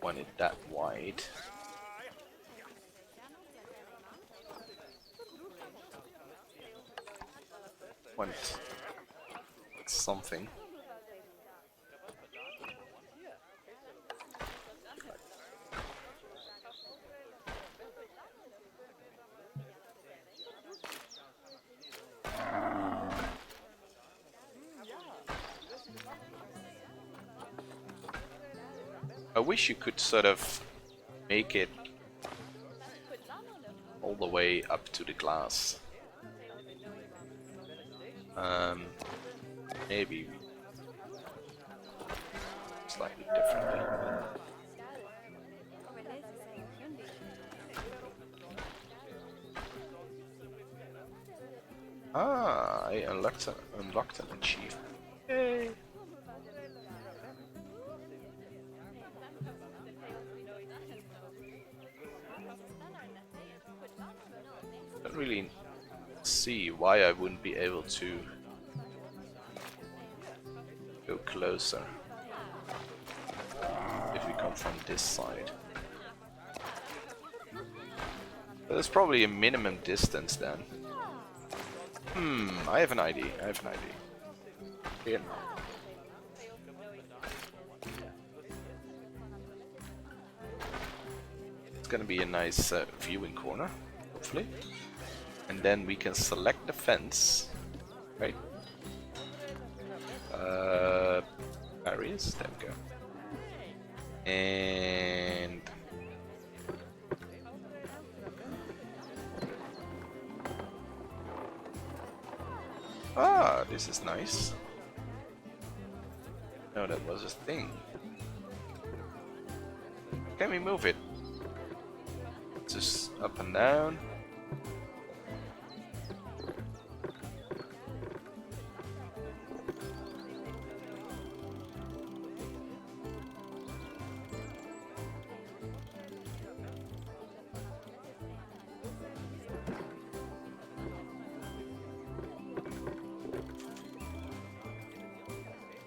Want it that wide? Want something? I wish you could sort of make it all the way up to the glass. Maybe slightly differently. Ah, I unlocked an achievement. Yay! Don't really see why I wouldn't be able to go closer if we come from this side. But there's probably a minimum distance then. I have an idea. Here. It's gonna be a nice viewing corner, hopefully. And then we can select the fence, right? Barriers, there we go. And this is nice. No, that was a thing. Can we move it? Just up and down.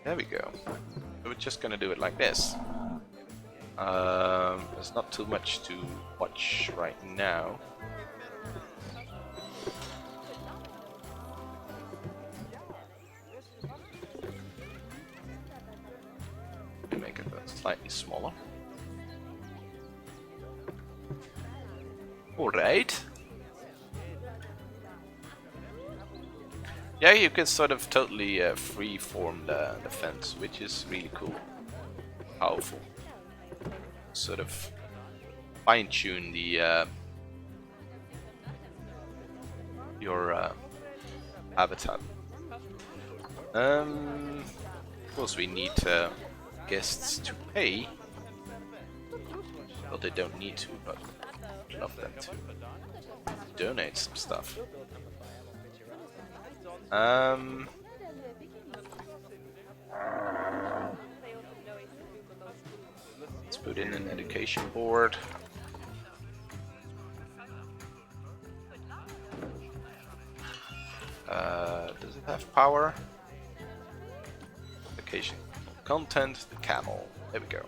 There we go. So we're just gonna do it like this. There's not too much to watch right now. Make it slightly smaller. Alright. Yeah, you can sort of totally free-form the fence, which is really cool. Powerful. Sort of fine-tune the your habitat. Of course, we need guests to pay. Well, they don't need to, but I'd love them to donate some stuff. Put in an education board. Does it have power? Education content, the camel. There we go.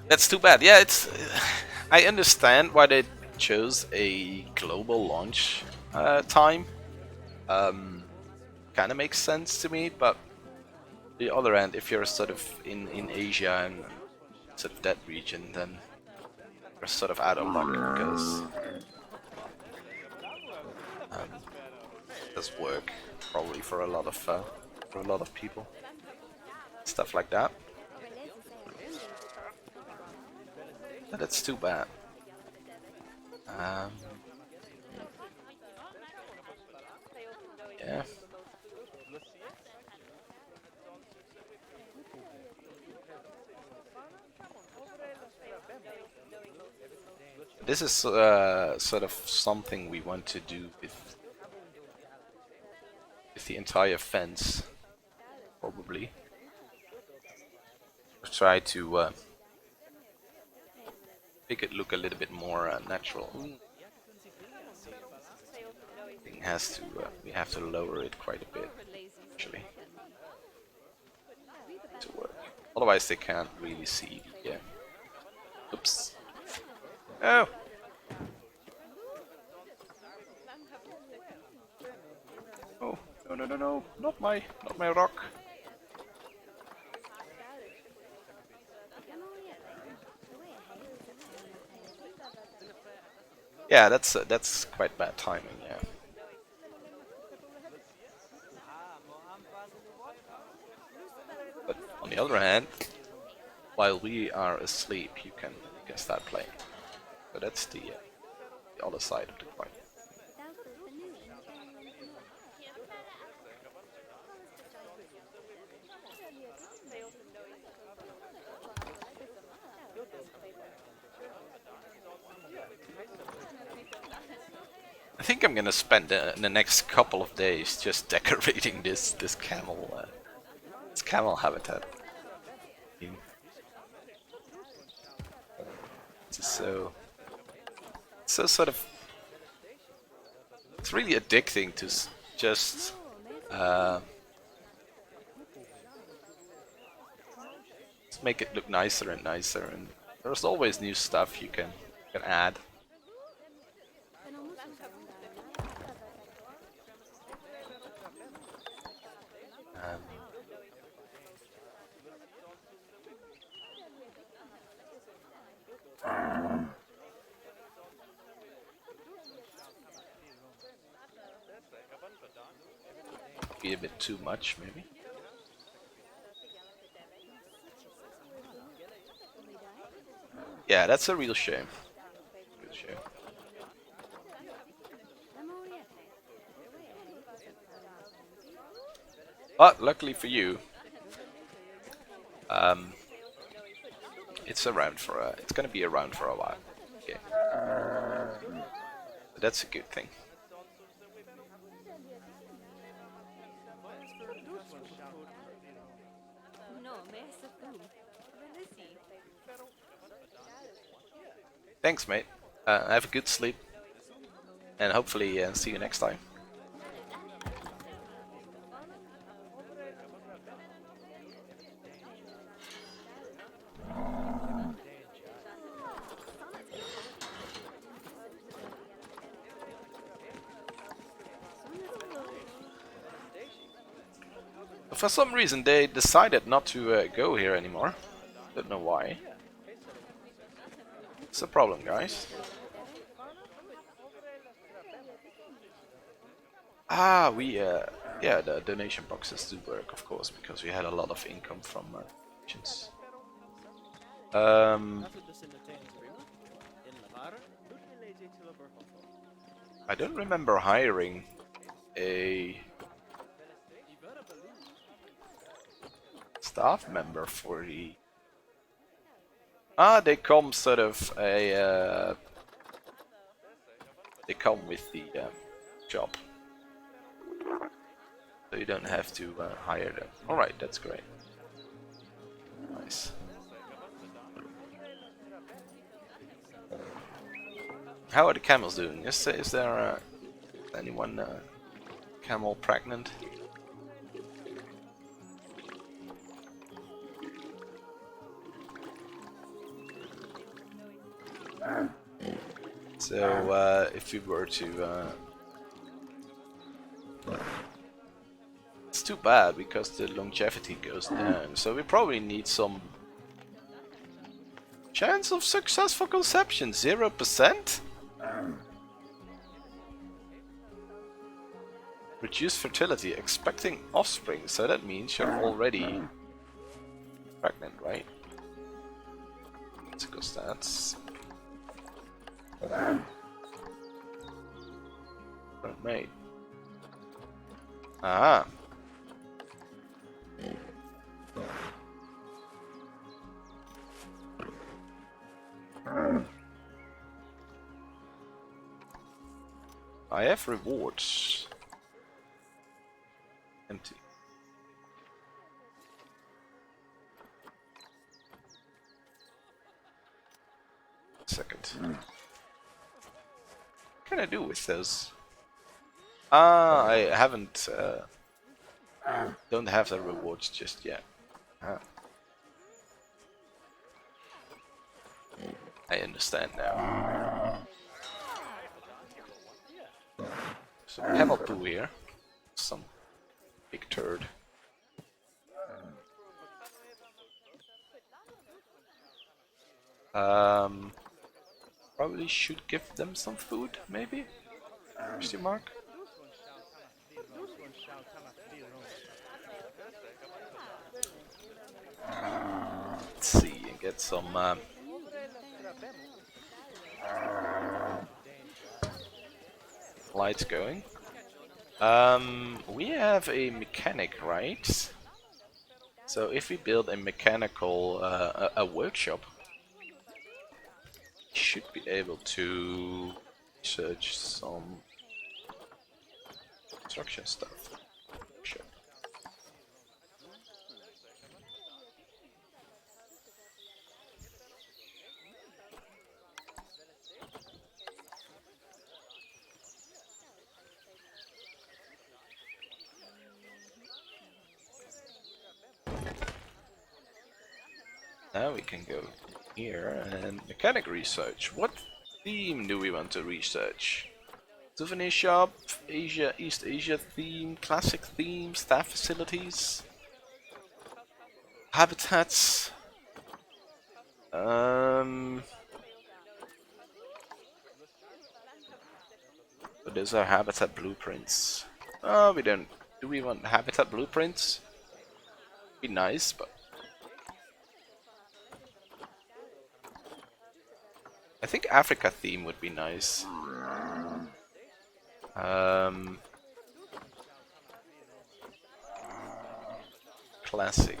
That's too bad. Yeah, it's. I understand why they chose a global launch time. Kind of makes sense to me, but the other end, if you're sort of in Asia and sort of that region, then you're sort of out of luck because it does work probably for a lot of people, stuff like that. But that's too bad. Yeah. This is sort of something we want to do with the entire fence, probably. Try to make it look a little bit more natural. Thing has to we have to lower it quite a bit, actually, to work. Otherwise, they can't really see. Yeah. Oops. Oh. Oh, no, not my rock. Yeah, that's quite bad timing, yeah. But on the other hand, while we are asleep, you can start playing. So that's the other side of the coin. I think I'm gonna spend the next couple of days just decorating this camel habitat. It's so sort of, it's really addicting to just make it look nicer and nicer, and there's always new stuff you can add. Be a bit too much, maybe. Yeah, that's a real shame. Real shame. But luckily for you, it's around for it's gonna be around for a while. Okay. But that's a good thing. Thanks, mate. Have a good sleep, and hopefully see you next time. For some reason, they decided not to go here anymore. Don't know why. It's a problem, guys. Ah, yeah, the donation boxes do work, of course, because we had a lot of income from donations. I don't remember hiring a staff member for the... Ah, they come sort of a... they come with the job. So you don't have to hire them. Alright, that's great. Nice. How are the camels doing? Is there anyone camel pregnant? So if we were to it's too bad because the longevity goes down, so we probably need some chance of successful conception. 0%? Reduced fertility, expecting offspring, so that means you're already pregnant, right? Let's go stats. Mate. Ah. I have rewards. Empty. Second. What can I do with those? Ah, I haven't. Don't have the rewards just yet. I understand now. Some camel poo here. Some big turd. Probably should give them some food, maybe? Question mark? Let's see and get some lights going. We have a mechanic, right? So if we build a mechanical a workshop, we should be able to search some construction stuff. Sure. Now we can go here and mechanic research. What theme do we want to research? Souvenir shop, Asia, East Asia theme, classic theme, staff facilities, habitats. But those are habitat blueprints. Oh, we don't. Do we want habitat blueprints? Be nice, but I think Africa theme would be nice. Classic.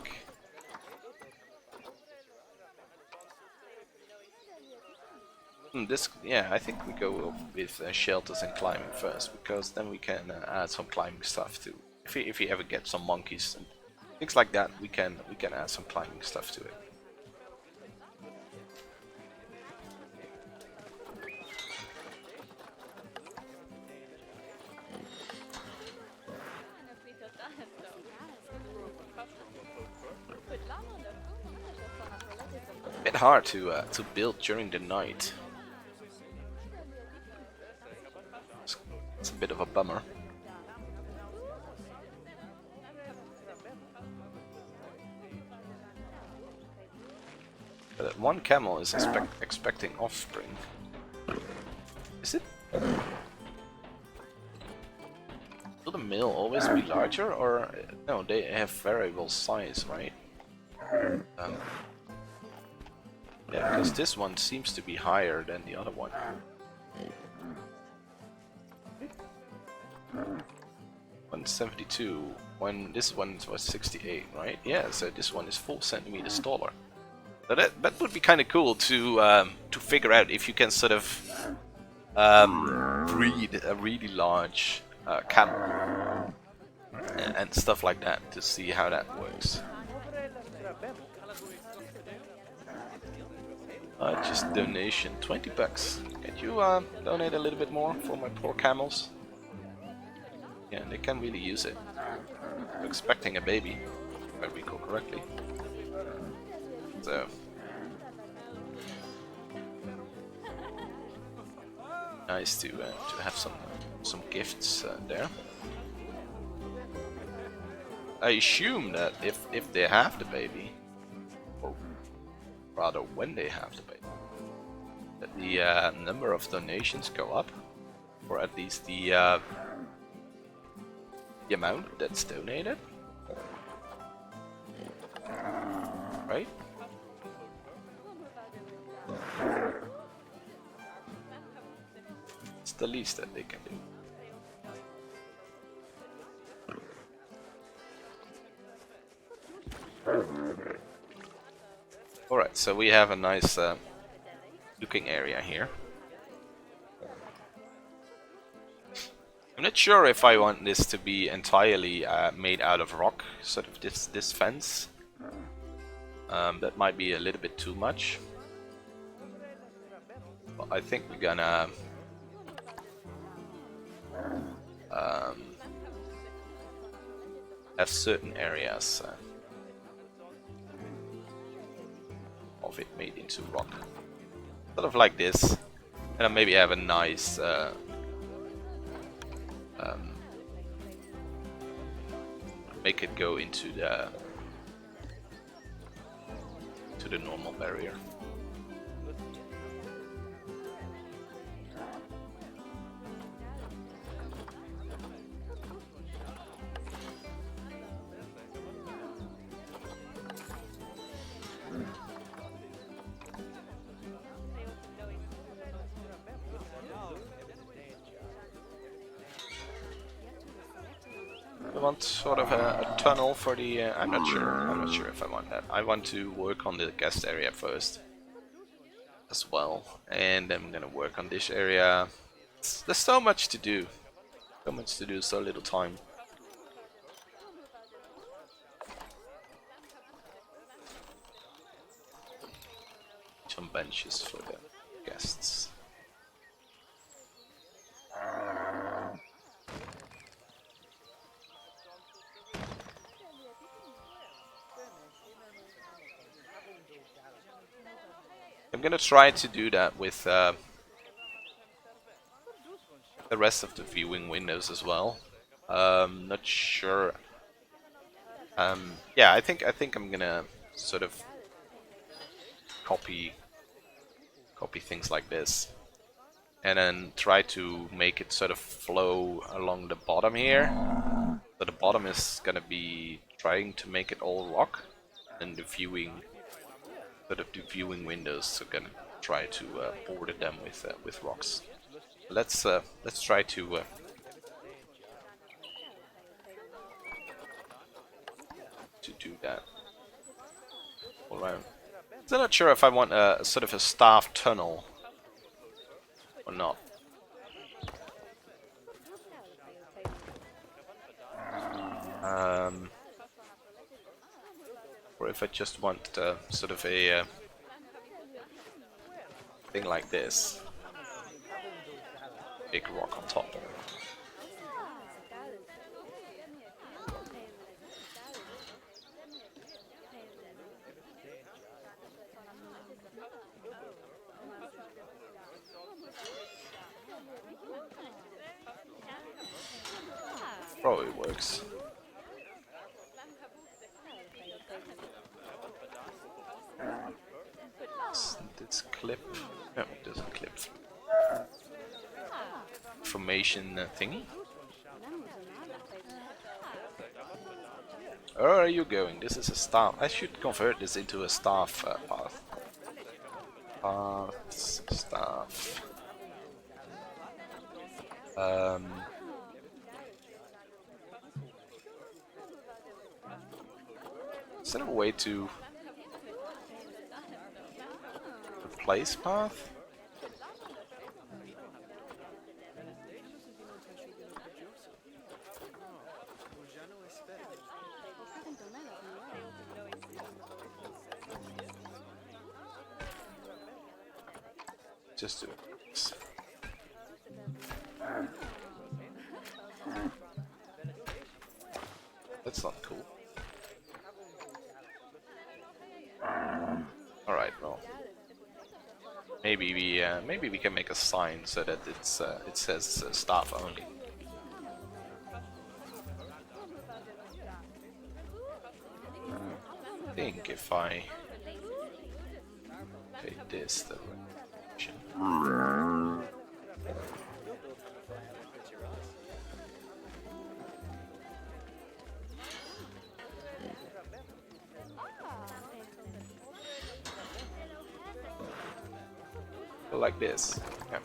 Yeah, I think we go with shelters and climbing first, because then we can add some climbing stuff too. If we ever get some monkeys and things like that, we can add some climbing stuff to it. Bit hard to build during the night. It's a bit of a bummer. But one camel is expecting offspring. Is it? Will the male always be larger, or no? They have variable size, right? Yeah, because this one seems to be higher than the other one. 172. When this one was 68, right? Yeah, so this one is 4 centimeters taller. So that would be kind of cool to figure out if you can sort of breed a really large camel and stuff like that to see how that works. Just donation, 20 bucks. Can you donate a little bit more for my poor camels? Yeah, they can really use it. I'm expecting a baby, if I recall correctly. So nice to have some gifts there. I assume that if they have the baby, or rather when they have the baby, that the number of donations go up, or at least the amount that's donated, right? It's the least that they can do. Alright, so we have a nice looking area here. I'm not sure if I want this to be entirely made out of rock, sort of this fence. That might be a little bit too much. But I think we're gonna have certain areas of it made into rock, sort of like this, and then maybe have a nice make it go into the normal barrier. I want sort of a tunnel for the. I'm not sure if I want that. I want to work on the guest area first, as well, and I'm gonna work on this area. There's so much to do, so little time. Some benches for the guests. I'm gonna try to do that with the rest of the viewing windows as well. Not sure. Yeah, I think I'm gonna sort of copy things like this, and then try to make it sort of flow along the bottom here. So the bottom is gonna be trying to make it all rock, and the viewing windows are gonna try to border them with rocks. Let's try to do that all around. So I'm not sure if I want a sort of a staff tunnel or not. Or if I just want sort of a thing like this, big rock on top. Probably works. This clip. No, it doesn't clip. Formation thingy. Where are you going? This is a staff. I should convert this into a staff path. Paths, staff. Is there a way to replace path? just do this. That's not cool. All right, well, maybe we can make a sign so that it says staff only. I think if I take this direction. Like this. Yeah.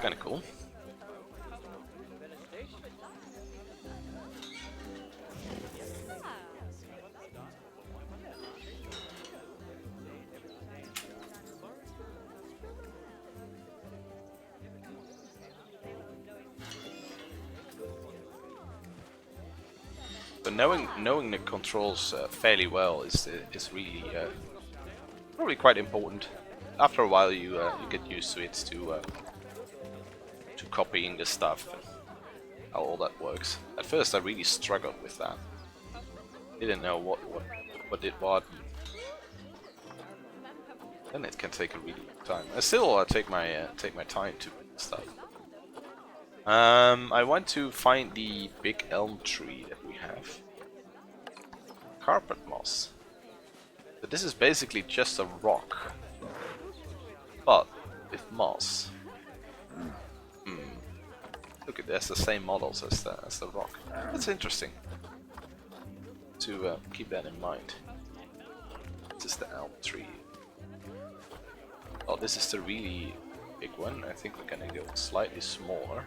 Kinda cool. But knowing the controls fairly well is really probably quite important. After a while, you get used to it, to copying the stuff and how all that works. At first, I really struggled with that. Didn't know what did what. Then it can take a really long time. I still take my time to stuff. I want to find the big elm tree that we have. Carpet moss. But this is basically just a rock, but with moss. Look at this, the same models as the rock. That's interesting to keep that in mind. This is the elm tree. Oh, this is the really big one. I think we're gonna go slightly smaller.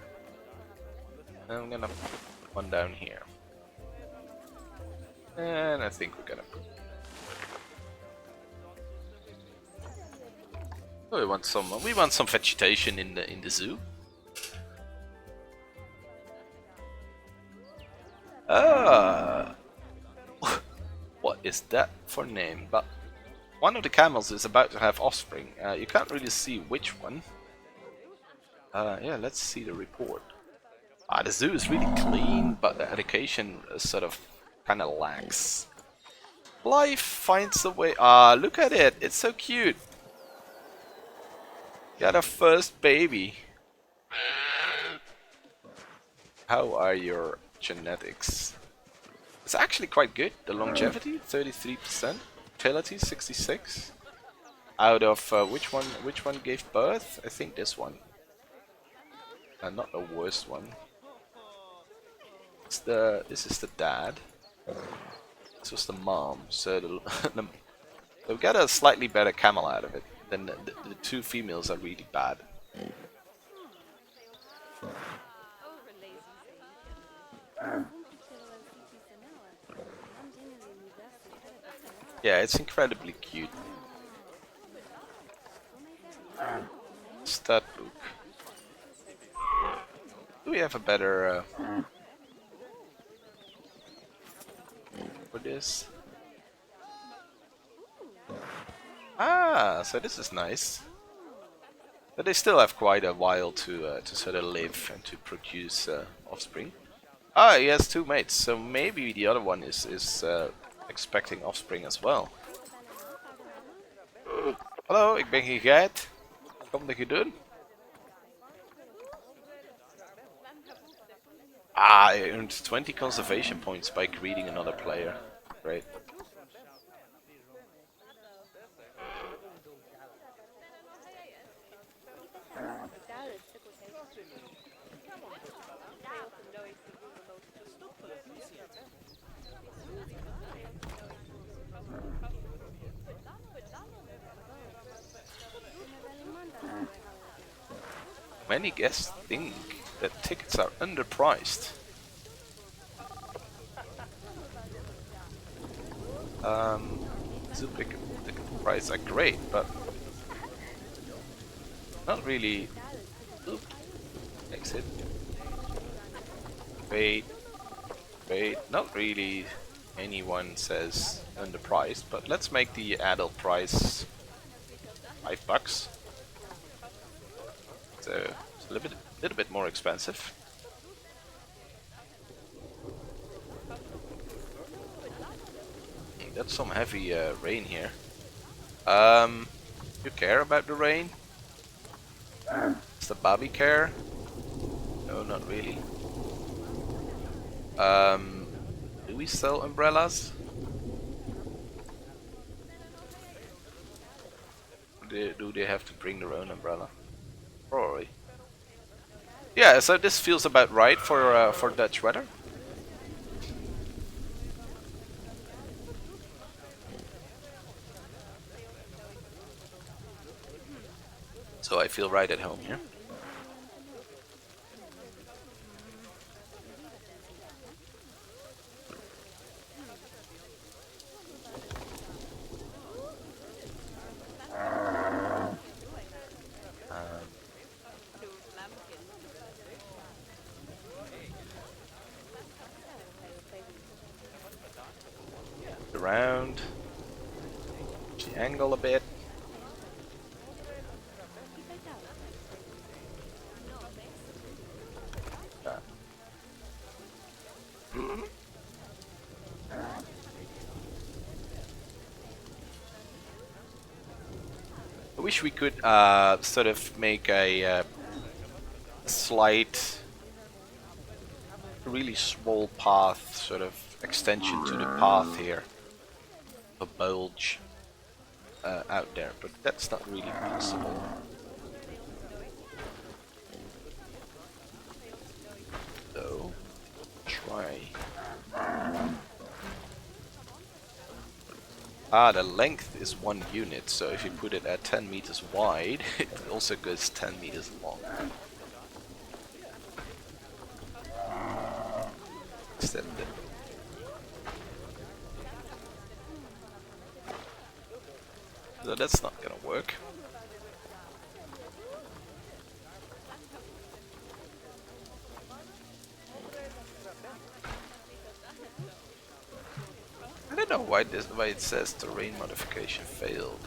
And I'm gonna put one down here. And I think we're gonna put... Oh, we want some vegetation in the zoo. What is that for name? But one of the camels is about to have offspring. You can't really see which one. Yeah, let's see the report. The zoo is really clean, but the education is sort of kind of lax. Life finds a way. Look at it. It's so cute. Got a first baby. How are your genetics? It's actually quite good. The longevity, 33%. Fertility, 66. Out of which one gave birth? I think this one. Not the worst one. This is the dad. This was the mom. So we got a slightly better camel out of it. Then the two females are really bad. Yeah, it's incredibly cute. Stat book. Do we have a better for this? So this is nice. But they still have quite a while to sort of live and to produce offspring. He has two mates, so maybe the other one is expecting offspring as well. Hallo, ik ben geen geit. Kom dat je doen? I earned 20 conservation points by greeting another player. Great. Many guests think that tickets are underpriced. Ticket prices are great, but not really. Oop. Exit. Wait. Not really anyone says underpriced, but let's make the adult price $5. So it's a little bit more expensive. That's some heavy rain here. You care about the rain? Does the Bobby care? No, not really. Do we sell umbrellas? Do they have to bring their own umbrella? Probably. Yeah, so this feels about right for Dutch weather. So I feel right at home here. Around, the angle a bit. I wish we could sort of make a slight, really small path, sort of extension to the path here. A bulge out there, but that's not really possible. So, try. The length is 1 unit, so if you put it at 10 meters wide, it also goes 10 meters long. Extend it. So that's not gonna work. I don't know why it says terrain modification failed.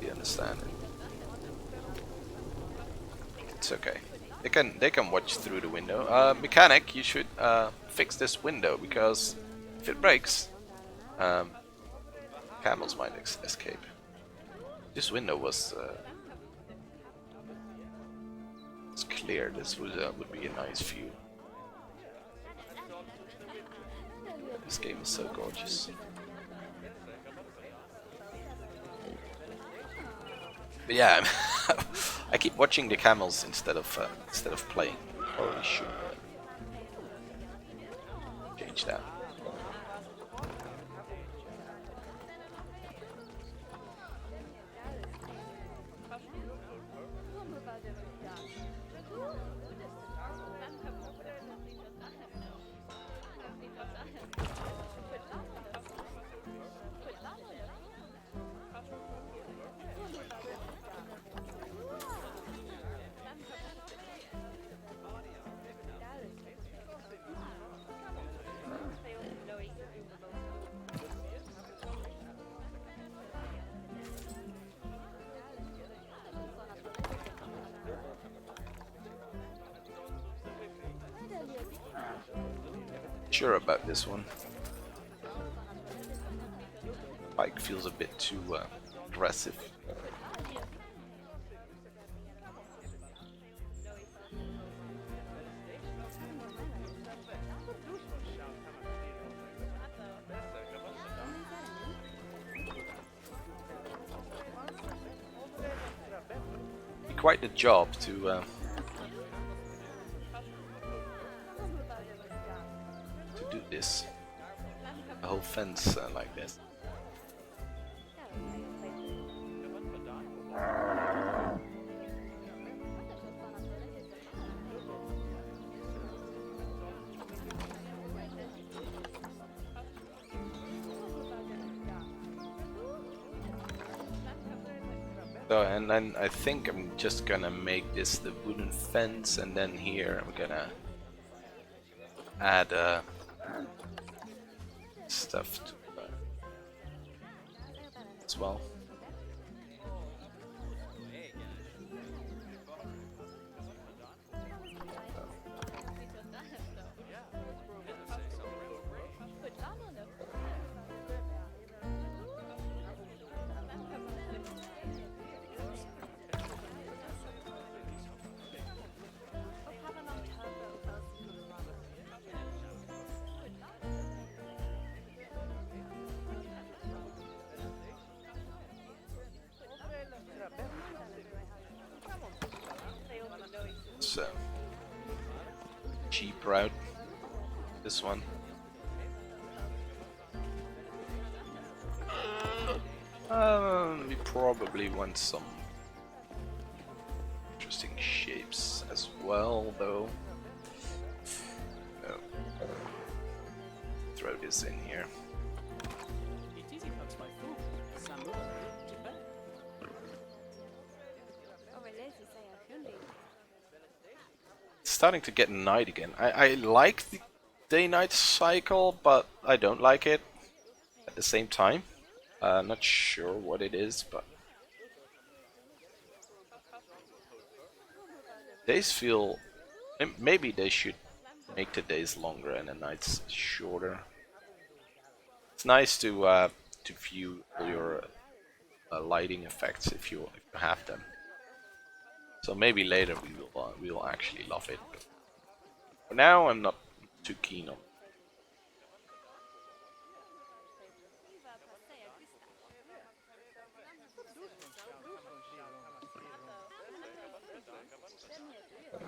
You understand it? It's okay. They can watch through the window. Mechanic, you should fix this window, because if it breaks, camels might escape. This window was clear. This would be a nice view. This game is so gorgeous. But yeah, I keep watching the camels instead of playing. Probably should change that. Sure about this one. Bike feels a bit too aggressive. Quite the job to do this. A whole fence like this. So, and then I think I'm just gonna make this the wooden fence, and then here I'm gonna add stuff to as well. So, cheap route, this one. We probably want some interesting shapes as well, though. No. Throw this in here. It's starting to get night again. I like the day-night cycle, but I don't like it at the same time. Not sure what it is, but days feel... Maybe they should make the days longer and the nights shorter. It's nice to view all your lighting effects if you have them. So maybe later we will actually love it. But for now, I'm not too keen on.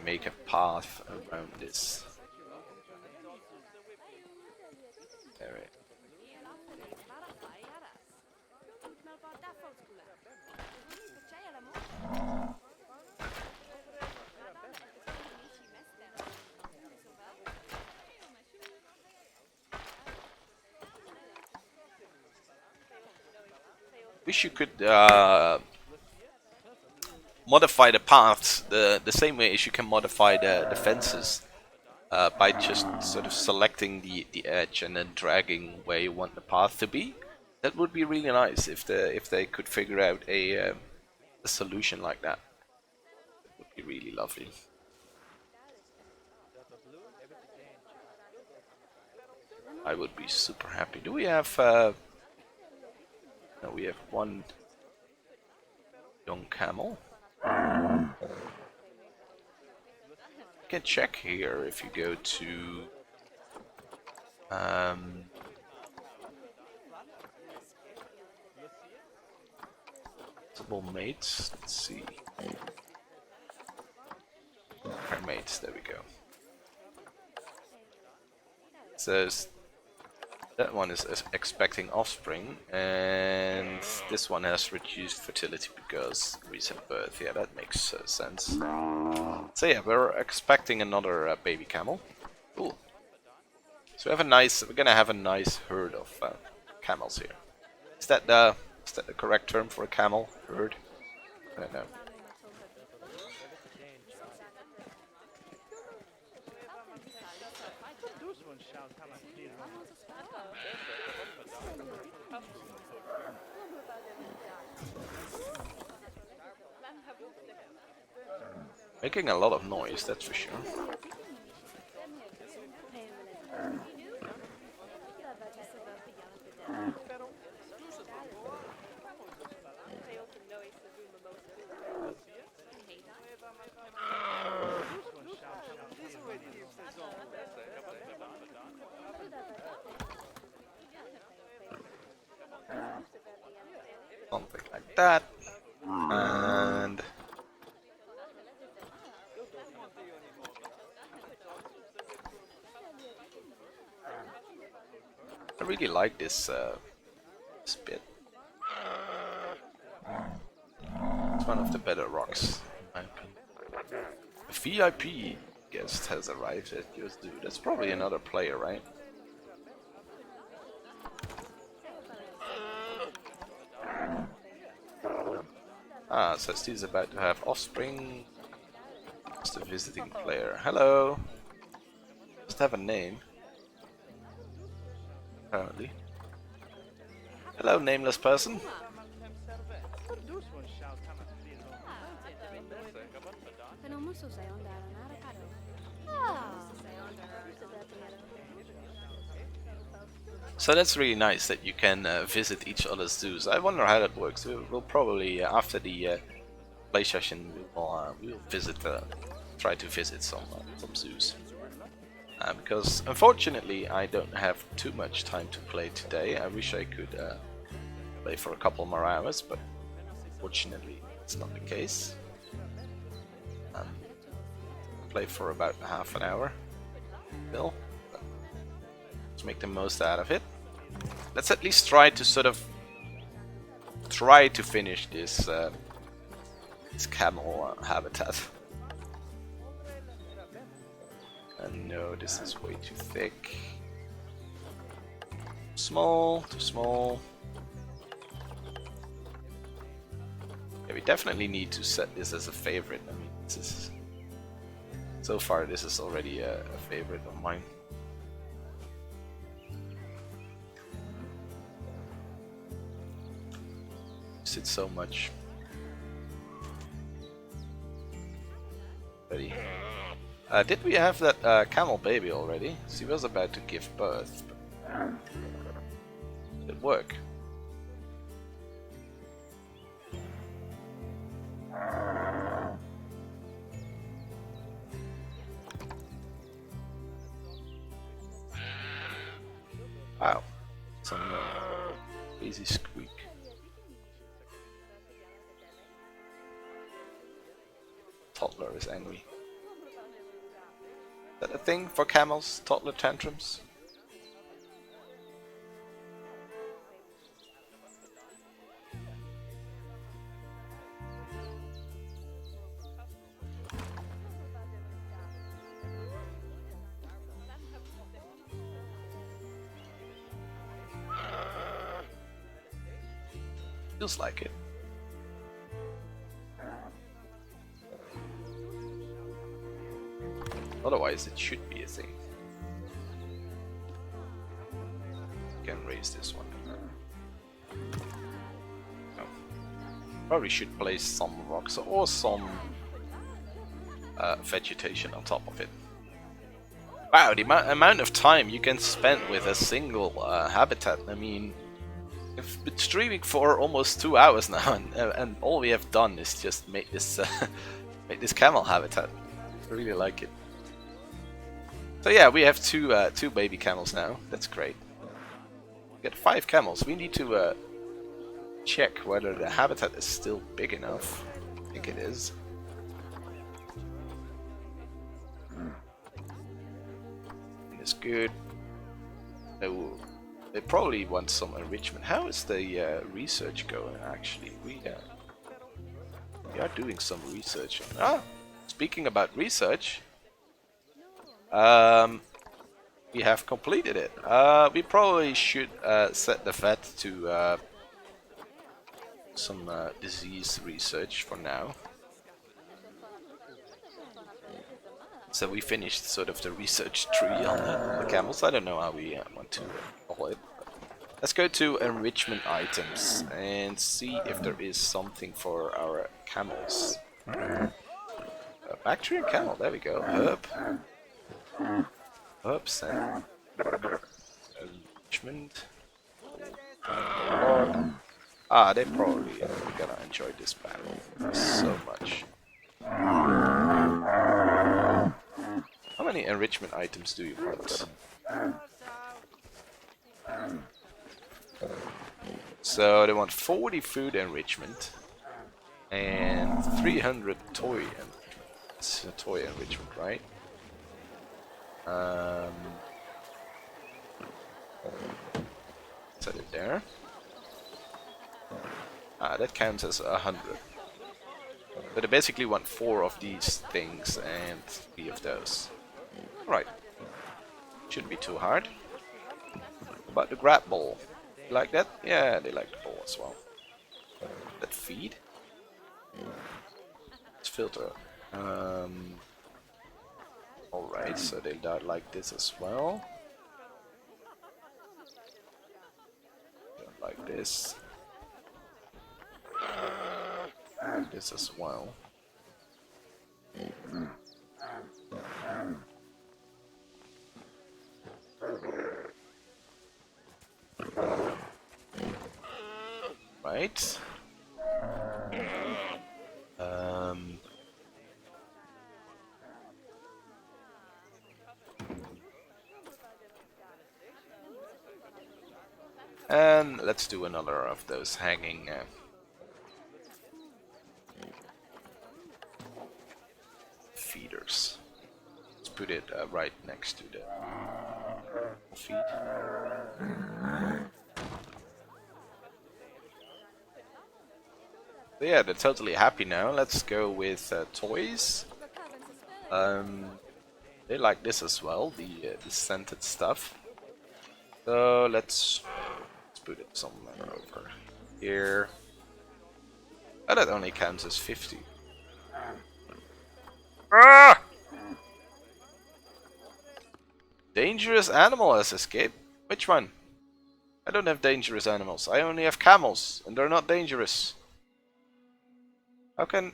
Make a path around this. There it. Wish you could modify the paths the same way as you can modify the fences by just sort of selecting the edge and then dragging where you want the path to be. That would be really nice if they could figure out a solution like that. It would be really lovely. I would be super happy. Do we have? No, we have one young camel. You can check here if you go to possible mates. Let's see. Our mates, there we go. It says that one is expecting offspring, and this one has reduced fertility because recent birth. Yeah, that makes sense. So yeah, we're expecting another baby camel. Cool. So we're gonna have a nice herd of camels here. Is that the correct term for a camel herd? I don't know. Making a lot of noise, that's for sure. Something like that. And I really like this bit. It's one of the better rocks, in my opinion. A VIP guest has arrived at your zoo. That's probably another player, right? Ah, so Steve's about to have offspring. Just a visiting player. Hello. Just have a name. Apparently. Hello, nameless person. So that's really nice that you can visit each other's zoos. I wonder how that works. We'll probably after the play session we'll visit, try to visit some zoos. Because unfortunately I don't have too much time to play today. I wish I could play for a couple more hours, but fortunately it's not the case. Play for about half an hour still. Let's make the most out of it. Let's at least try to finish this this camel habitat. And no, this is way too thick. Small, too small. Yeah, we definitely need to set this as a favorite. I mean, this is so far this is already a favorite of mine. Use it so much. Ready. Did we have that camel baby already? She was about to give birth. Did it work? Wow. Some easy squeak. Toddler is angry. Is that a thing for camels? Toddler tantrums? Feels like it. Otherwise, it should be a thing. Can raise this one. Oh. Probably should place some rocks or some vegetation on top of it. Wow, the amount of time you can spend with a single habitat. I mean, I've been streaming for almost 2 hours now, and all we have done is just make this make this camel habitat. I really like it. So yeah, we have two baby camels now. That's great. We got 5 camels. We need to check whether the habitat is still big enough. I think it is. It's good. They probably want some enrichment. How is the research going? Actually, we are doing some research. Speaking about research, we have completed it. We probably should set the vet to some disease research for now. So we finished sort of the research tree on the camels. I don't know how we want to call it. Let's go to enrichment items and see if there is something for our camels. Bacterium camel, there we go. Herb. Herbs and enrichment. They probably are gonna enjoy this battle so much. How many enrichment items do you want? So they want 40 food enrichment and 300 toy enrichment. It's a toy enrichment, right? Set it there. That counts as 100. But I basically want 4 of these things and 3 of those. Right. Shouldn't be too hard. But the grab ball. You like that? Yeah, they like the ball as well. That feed? Let's filter. Alright, so they died like this as well. Like this. And this as well. Right. And let's do another of those hanging feeders. Let's put it right next to the feed. So yeah, they're totally happy now. Let's go with toys. They like this as well, the scented stuff. So let's put it somewhere over here. Oh, that only counts as 50. Ah! Dangerous animal has escaped? Which one? I don't have dangerous animals. I only have camels, and they're not dangerous. How can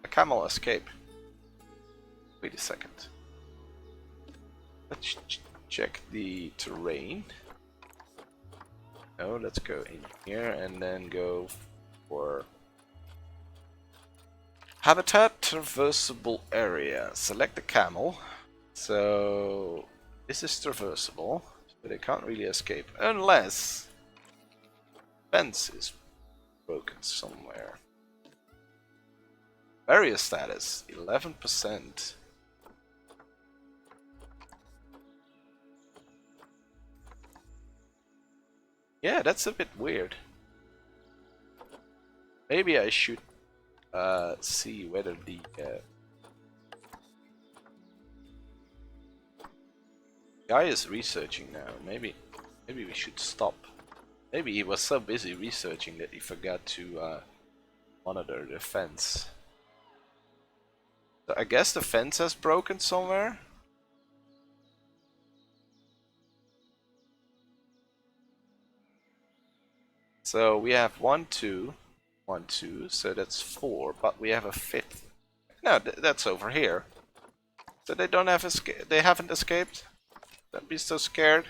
a camel escape? Wait a second. Let's check the terrain. No, let's go in here and then go for habitat traversable area. Select the camel. So this is traversable, but they can't really escape unless fence is broken somewhere. Barrier status 11%. Yeah, that's a bit weird. Maybe I should see whether the guy is researching now. Maybe we should stop. Maybe he was so busy researching that he forgot to monitor the fence. So I guess the fence has broken somewhere. So we have 1, 2, 1, 2, so that's 4, but we have a 5th. No, that's over here. So they don't have they haven't escaped. Don't be so scared.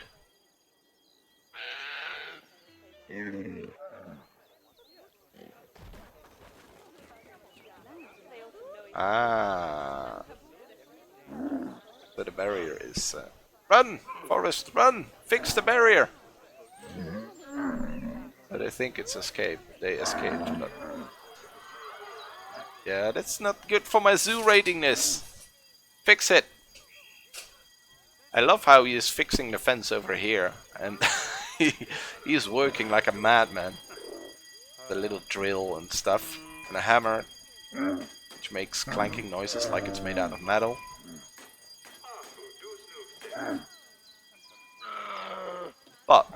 Ah. So the barrier is run, Forest, run! Fix the barrier. But I think it's escaped. They escaped, but yeah, that's not good for my zoo rating. This. Fix it. I love how he is fixing the fence over here, and he's working like a madman. The little drill and stuff, and a hammer, which makes clanking noises like it's made out of metal. But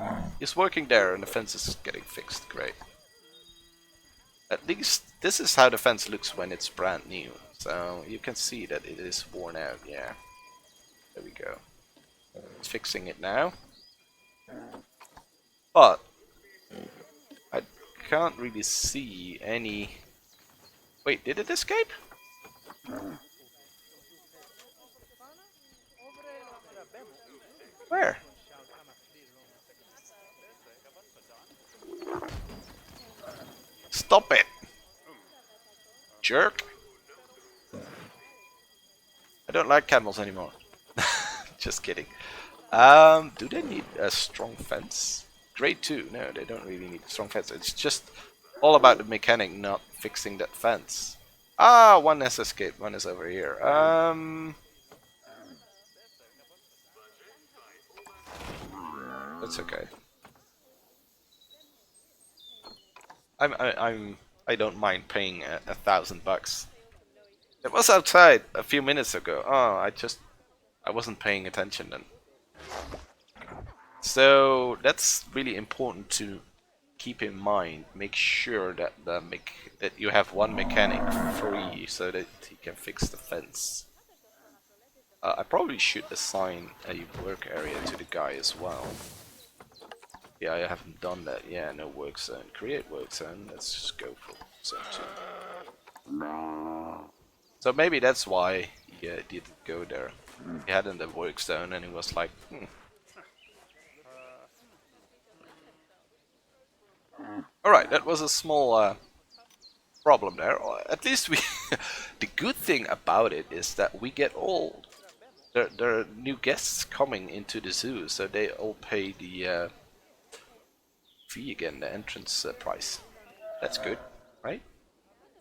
he's working there, and the fence is getting fixed. Great. At least this is how the fence looks when it's brand new. So you can see that it is worn out. Yeah. There we go. It's fixing it now. But I can't really see any... Wait, did it escape? Where? Stop it! Jerk! I don't like camels anymore. Just kidding. Do they need a strong fence? Grade 2. No, they don't really need a strong fence. It's just all about the mechanic not fixing that fence. Ah, one has escaped. One is over here. That's okay. I don't mind paying $1,000. It was outside a few minutes ago. Oh, I wasn't paying attention then. So that's really important to keep in mind, make sure that that you have one mechanic free so that he can fix the fence. I probably should assign a work area to the guy as well. Yeah, I haven't done that. Yeah, no work zone. Create work zone. Let's just go for zone 2. So maybe that's why he didn't go there. He hadn't the work zone and he was like, Alright, that was a small problem there. At least we... the good thing about it is that we get all... There are new guests coming into the zoo, so they all pay the fee again, the entrance price. That's good, right?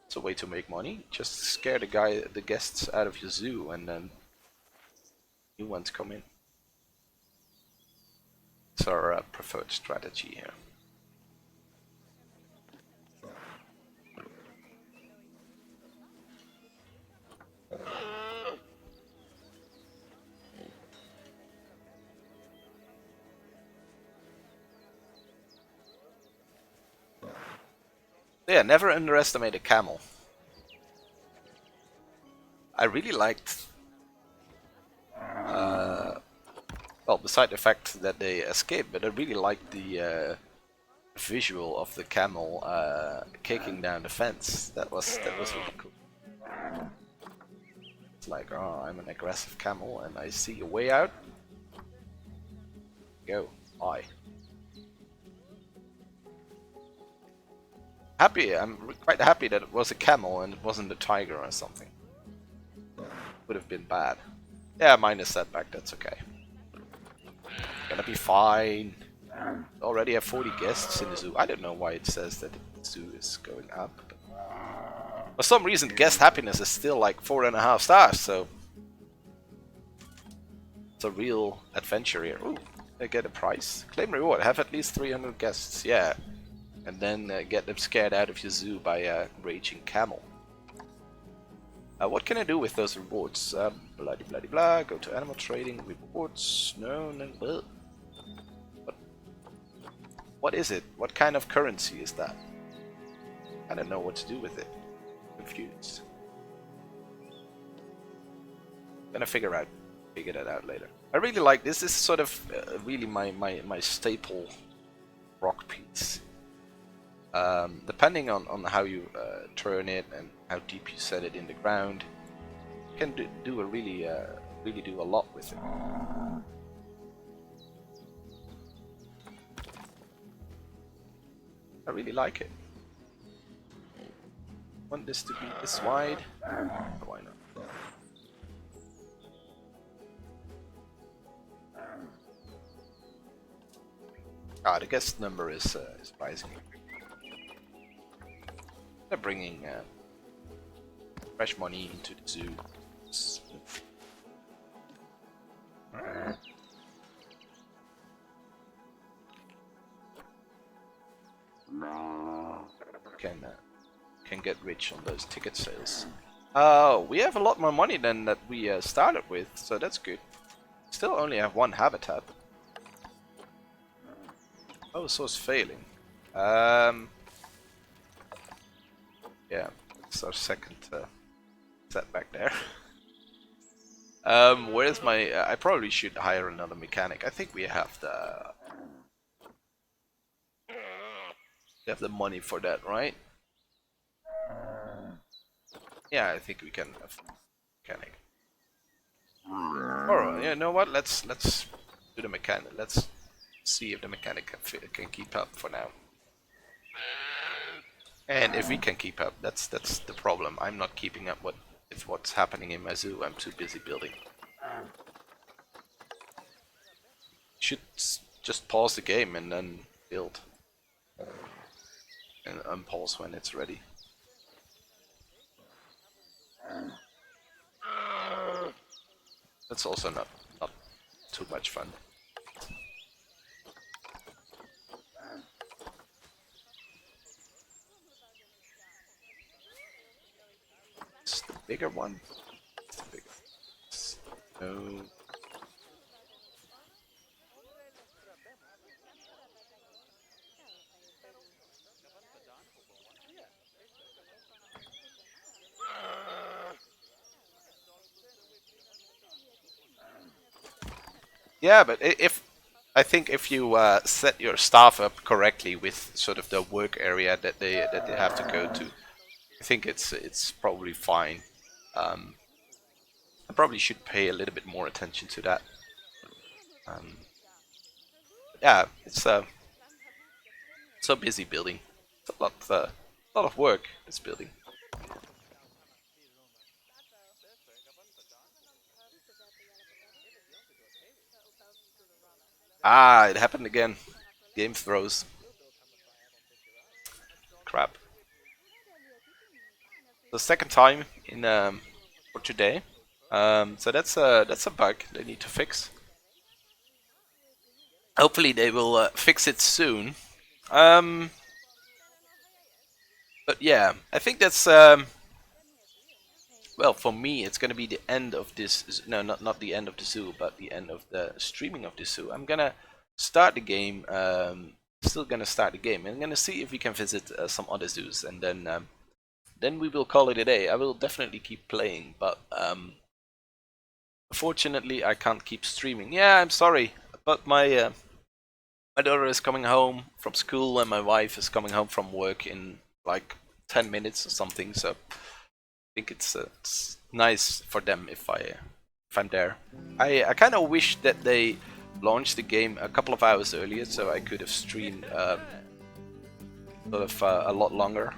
It's a way to make money. Just scare the guests out of your zoo, and then new ones come in. It's our preferred strategy here. Yeah, never underestimate a camel. I really liked, well, beside the fact that they escaped, but I really liked the visual of the camel kicking down the fence. That was really cool. It's like, oh, I'm an aggressive camel, and I see a way out. Go, bye. I'm quite happy that it was a camel and it wasn't a tiger or something. Would have been bad. Yeah, minus setback, that's okay. Gonna be fine. Already have 40 guests in the zoo. I don't know why it says that the zoo is going up. But for some reason, guest happiness is still like 4.5 stars, so it's a real adventure here. Ooh, I get a prize. Claim reward. Have at least 300 guests. Yeah. And then get them scared out of your zoo by a raging camel. What can I do with those rewards? Bloody bloody blah. Go to animal trading. Rewards. No, no. Well. What is it? What kind of currency is that? I don't know what to do with it. Confused. Gonna figure that out later. I really like this. This is sort of really my staple rock piece. Depending on how you turn it and how deep you set it in the ground, you can do a really do a lot with it. I really like it. Want this to be this wide? Why not? The guest number is rising. They're bringing fresh money into the zoo. Can get rich on those ticket sales. We have a lot more money than that we started with, so that's good. Still only have one habitat. Oh, so it's failing. Yeah, it's our second setback there. Where's my... I probably should hire another mechanic. I think we have the money for that, right? Yeah, I think we can have a mechanic. Alright, you know what? Let's do the mechanic. Let's see if the mechanic can keep up for now. And if we can keep up, that's the problem. I'm not keeping up with what's happening in my zoo. I'm too busy building. Should just pause the game and then build. And unpause when it's ready. That's also not too much fun. It's the bigger one. It's the bigger. No. Yeah, but if I think if you set your staff up correctly with sort of the work area that they have to go to, I think it's probably fine. Um, I probably should pay a little bit more attention to that. Um, yeah, it's so busy building. It's a lot of work. This building. Ah, it happened again. Game throws. Crap. The second time in for today. So that's a bug they need to fix. Hopefully they will fix it soon. Um, but yeah, I think that's well, for me, it's gonna be the end of this. No, not the end of the zoo, but the end of the streaming of the zoo. I'm gonna start the game. Still gonna start the game. I'm gonna see if we can visit some other zoos, and then we will call it a day. I will definitely keep playing, but unfortunately, I can't keep streaming. Yeah, I'm sorry, but my daughter is coming home from school, and my wife is coming home from work in like 10 minutes or something. So think it's nice for them if I'm there. I kind of wish that they launched the game a couple of hours earlier, so I could have streamed sort of a lot longer.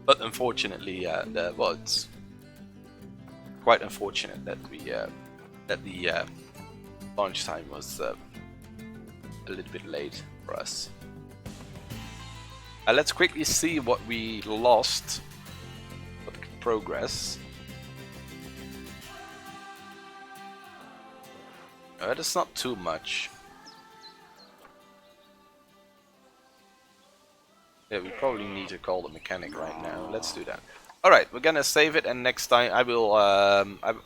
But unfortunately, well, it's quite unfortunate that the launch time was a little bit late for us. Let's quickly see what we lost. Progress. That's not too much. Yeah, we probably need to call the mechanic right now. Let's do that. Alright, we're gonna save it, and next time I will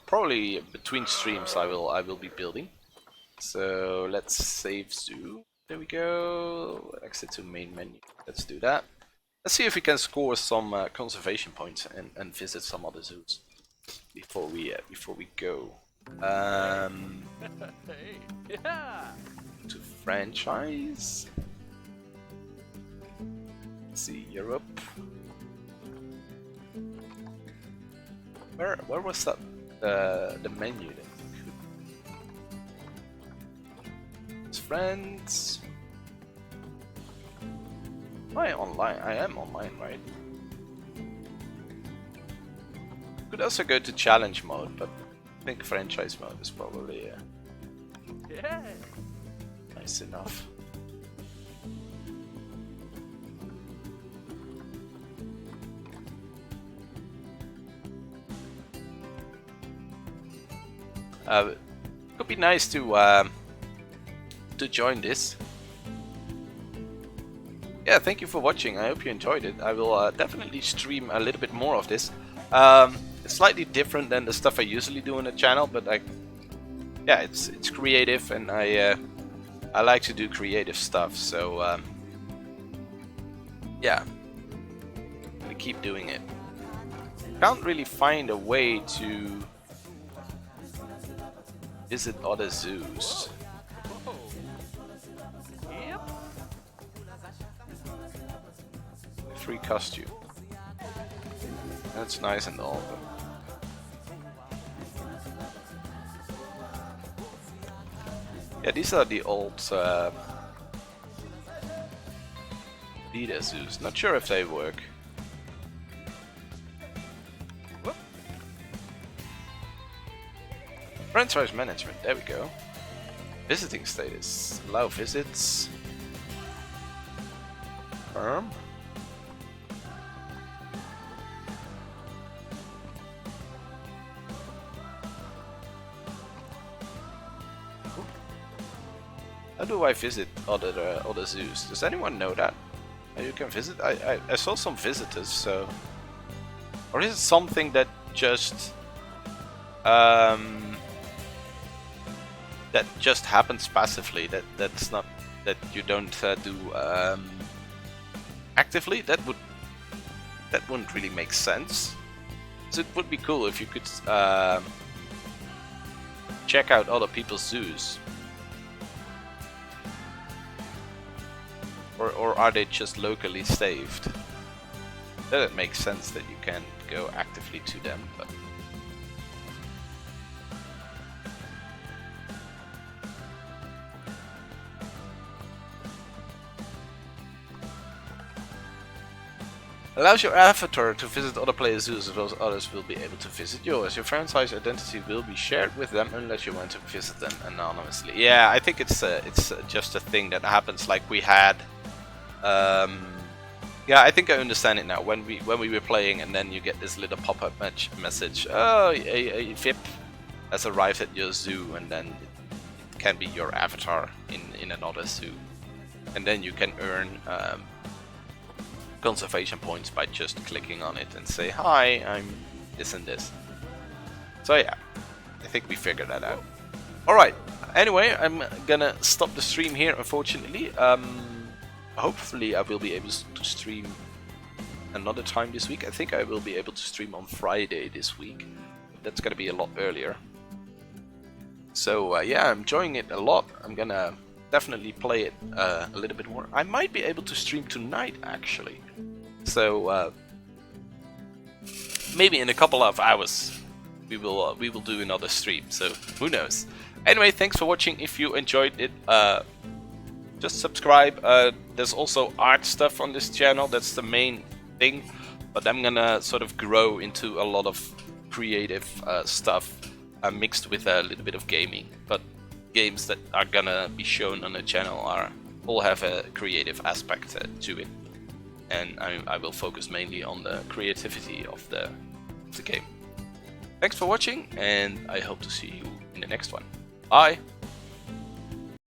probably between streams I will be building. So let's save zoo. There we go. Exit to main menu. Let's do that. Let's see if we can score some conservation points and visit some other zoos before we go. To franchise. Let's see, Europe. Where was that the menu then? It's friends. Am I online? I am online, right? Could also go to challenge mode, but I think franchise mode is probably nice enough. Could be nice to join this. Yeah, thank you for watching. I hope you enjoyed it. I will definitely stream a little bit more of this. It's slightly different than the stuff I usually do on the channel, but yeah, it's creative, and I like to do creative stuff. So yeah, I'm gonna keep doing it. Can't really find a way to visit other zoos. Free costume. That's nice and all, but yeah, these are the old leader zoos. Not sure if they work. Whoop. Franchise management. There we go. Visiting status. Allow visits. Confirm. How do I visit other zoos? Does anyone know that? How you can visit? I saw some visitors, so... Or is it something that just... that just happens passively? That's not... That you don't do actively? That wouldn't really make sense. So it would be cool if you could check out other people's zoos. Or are they just locally saved? Then it makes sense that you can't go actively to them, but... Allows your avatar to visit other players' zoos, so those others will be able to visit yours. Your franchise identity will be shared with them unless you want to visit them anonymously. Yeah, I think it's just a thing that happens like we had. Yeah, I think I understand it now. When we were playing, and then you get this little pop-up message. Oh, a VIP has arrived at your zoo, and then it can be your avatar in another zoo, and then you can earn conservation points by just clicking on it and say, hi, I'm this and this. So yeah, I think we figured that out. Alright, anyway, I'm gonna stop the stream here, unfortunately. Hopefully I will be able to stream another time this week. I think I will be able to stream on Friday this week. That's gonna be a lot earlier. So yeah, I'm enjoying it a lot. I'm gonna definitely play it a little bit more. I might be able to stream tonight, actually. So maybe in a couple of hours we will do another stream. So who knows? Anyway, thanks for watching. If you enjoyed it, just subscribe. There's also art stuff on this channel. That's the main thing. But I'm gonna sort of grow into a lot of creative stuff mixed with a little bit of gaming. But games that are gonna be shown on the channel all have a creative aspect to it, and I will focus mainly on the creativity of the game. Thanks for watching, and I hope to see you in the next one. Bye!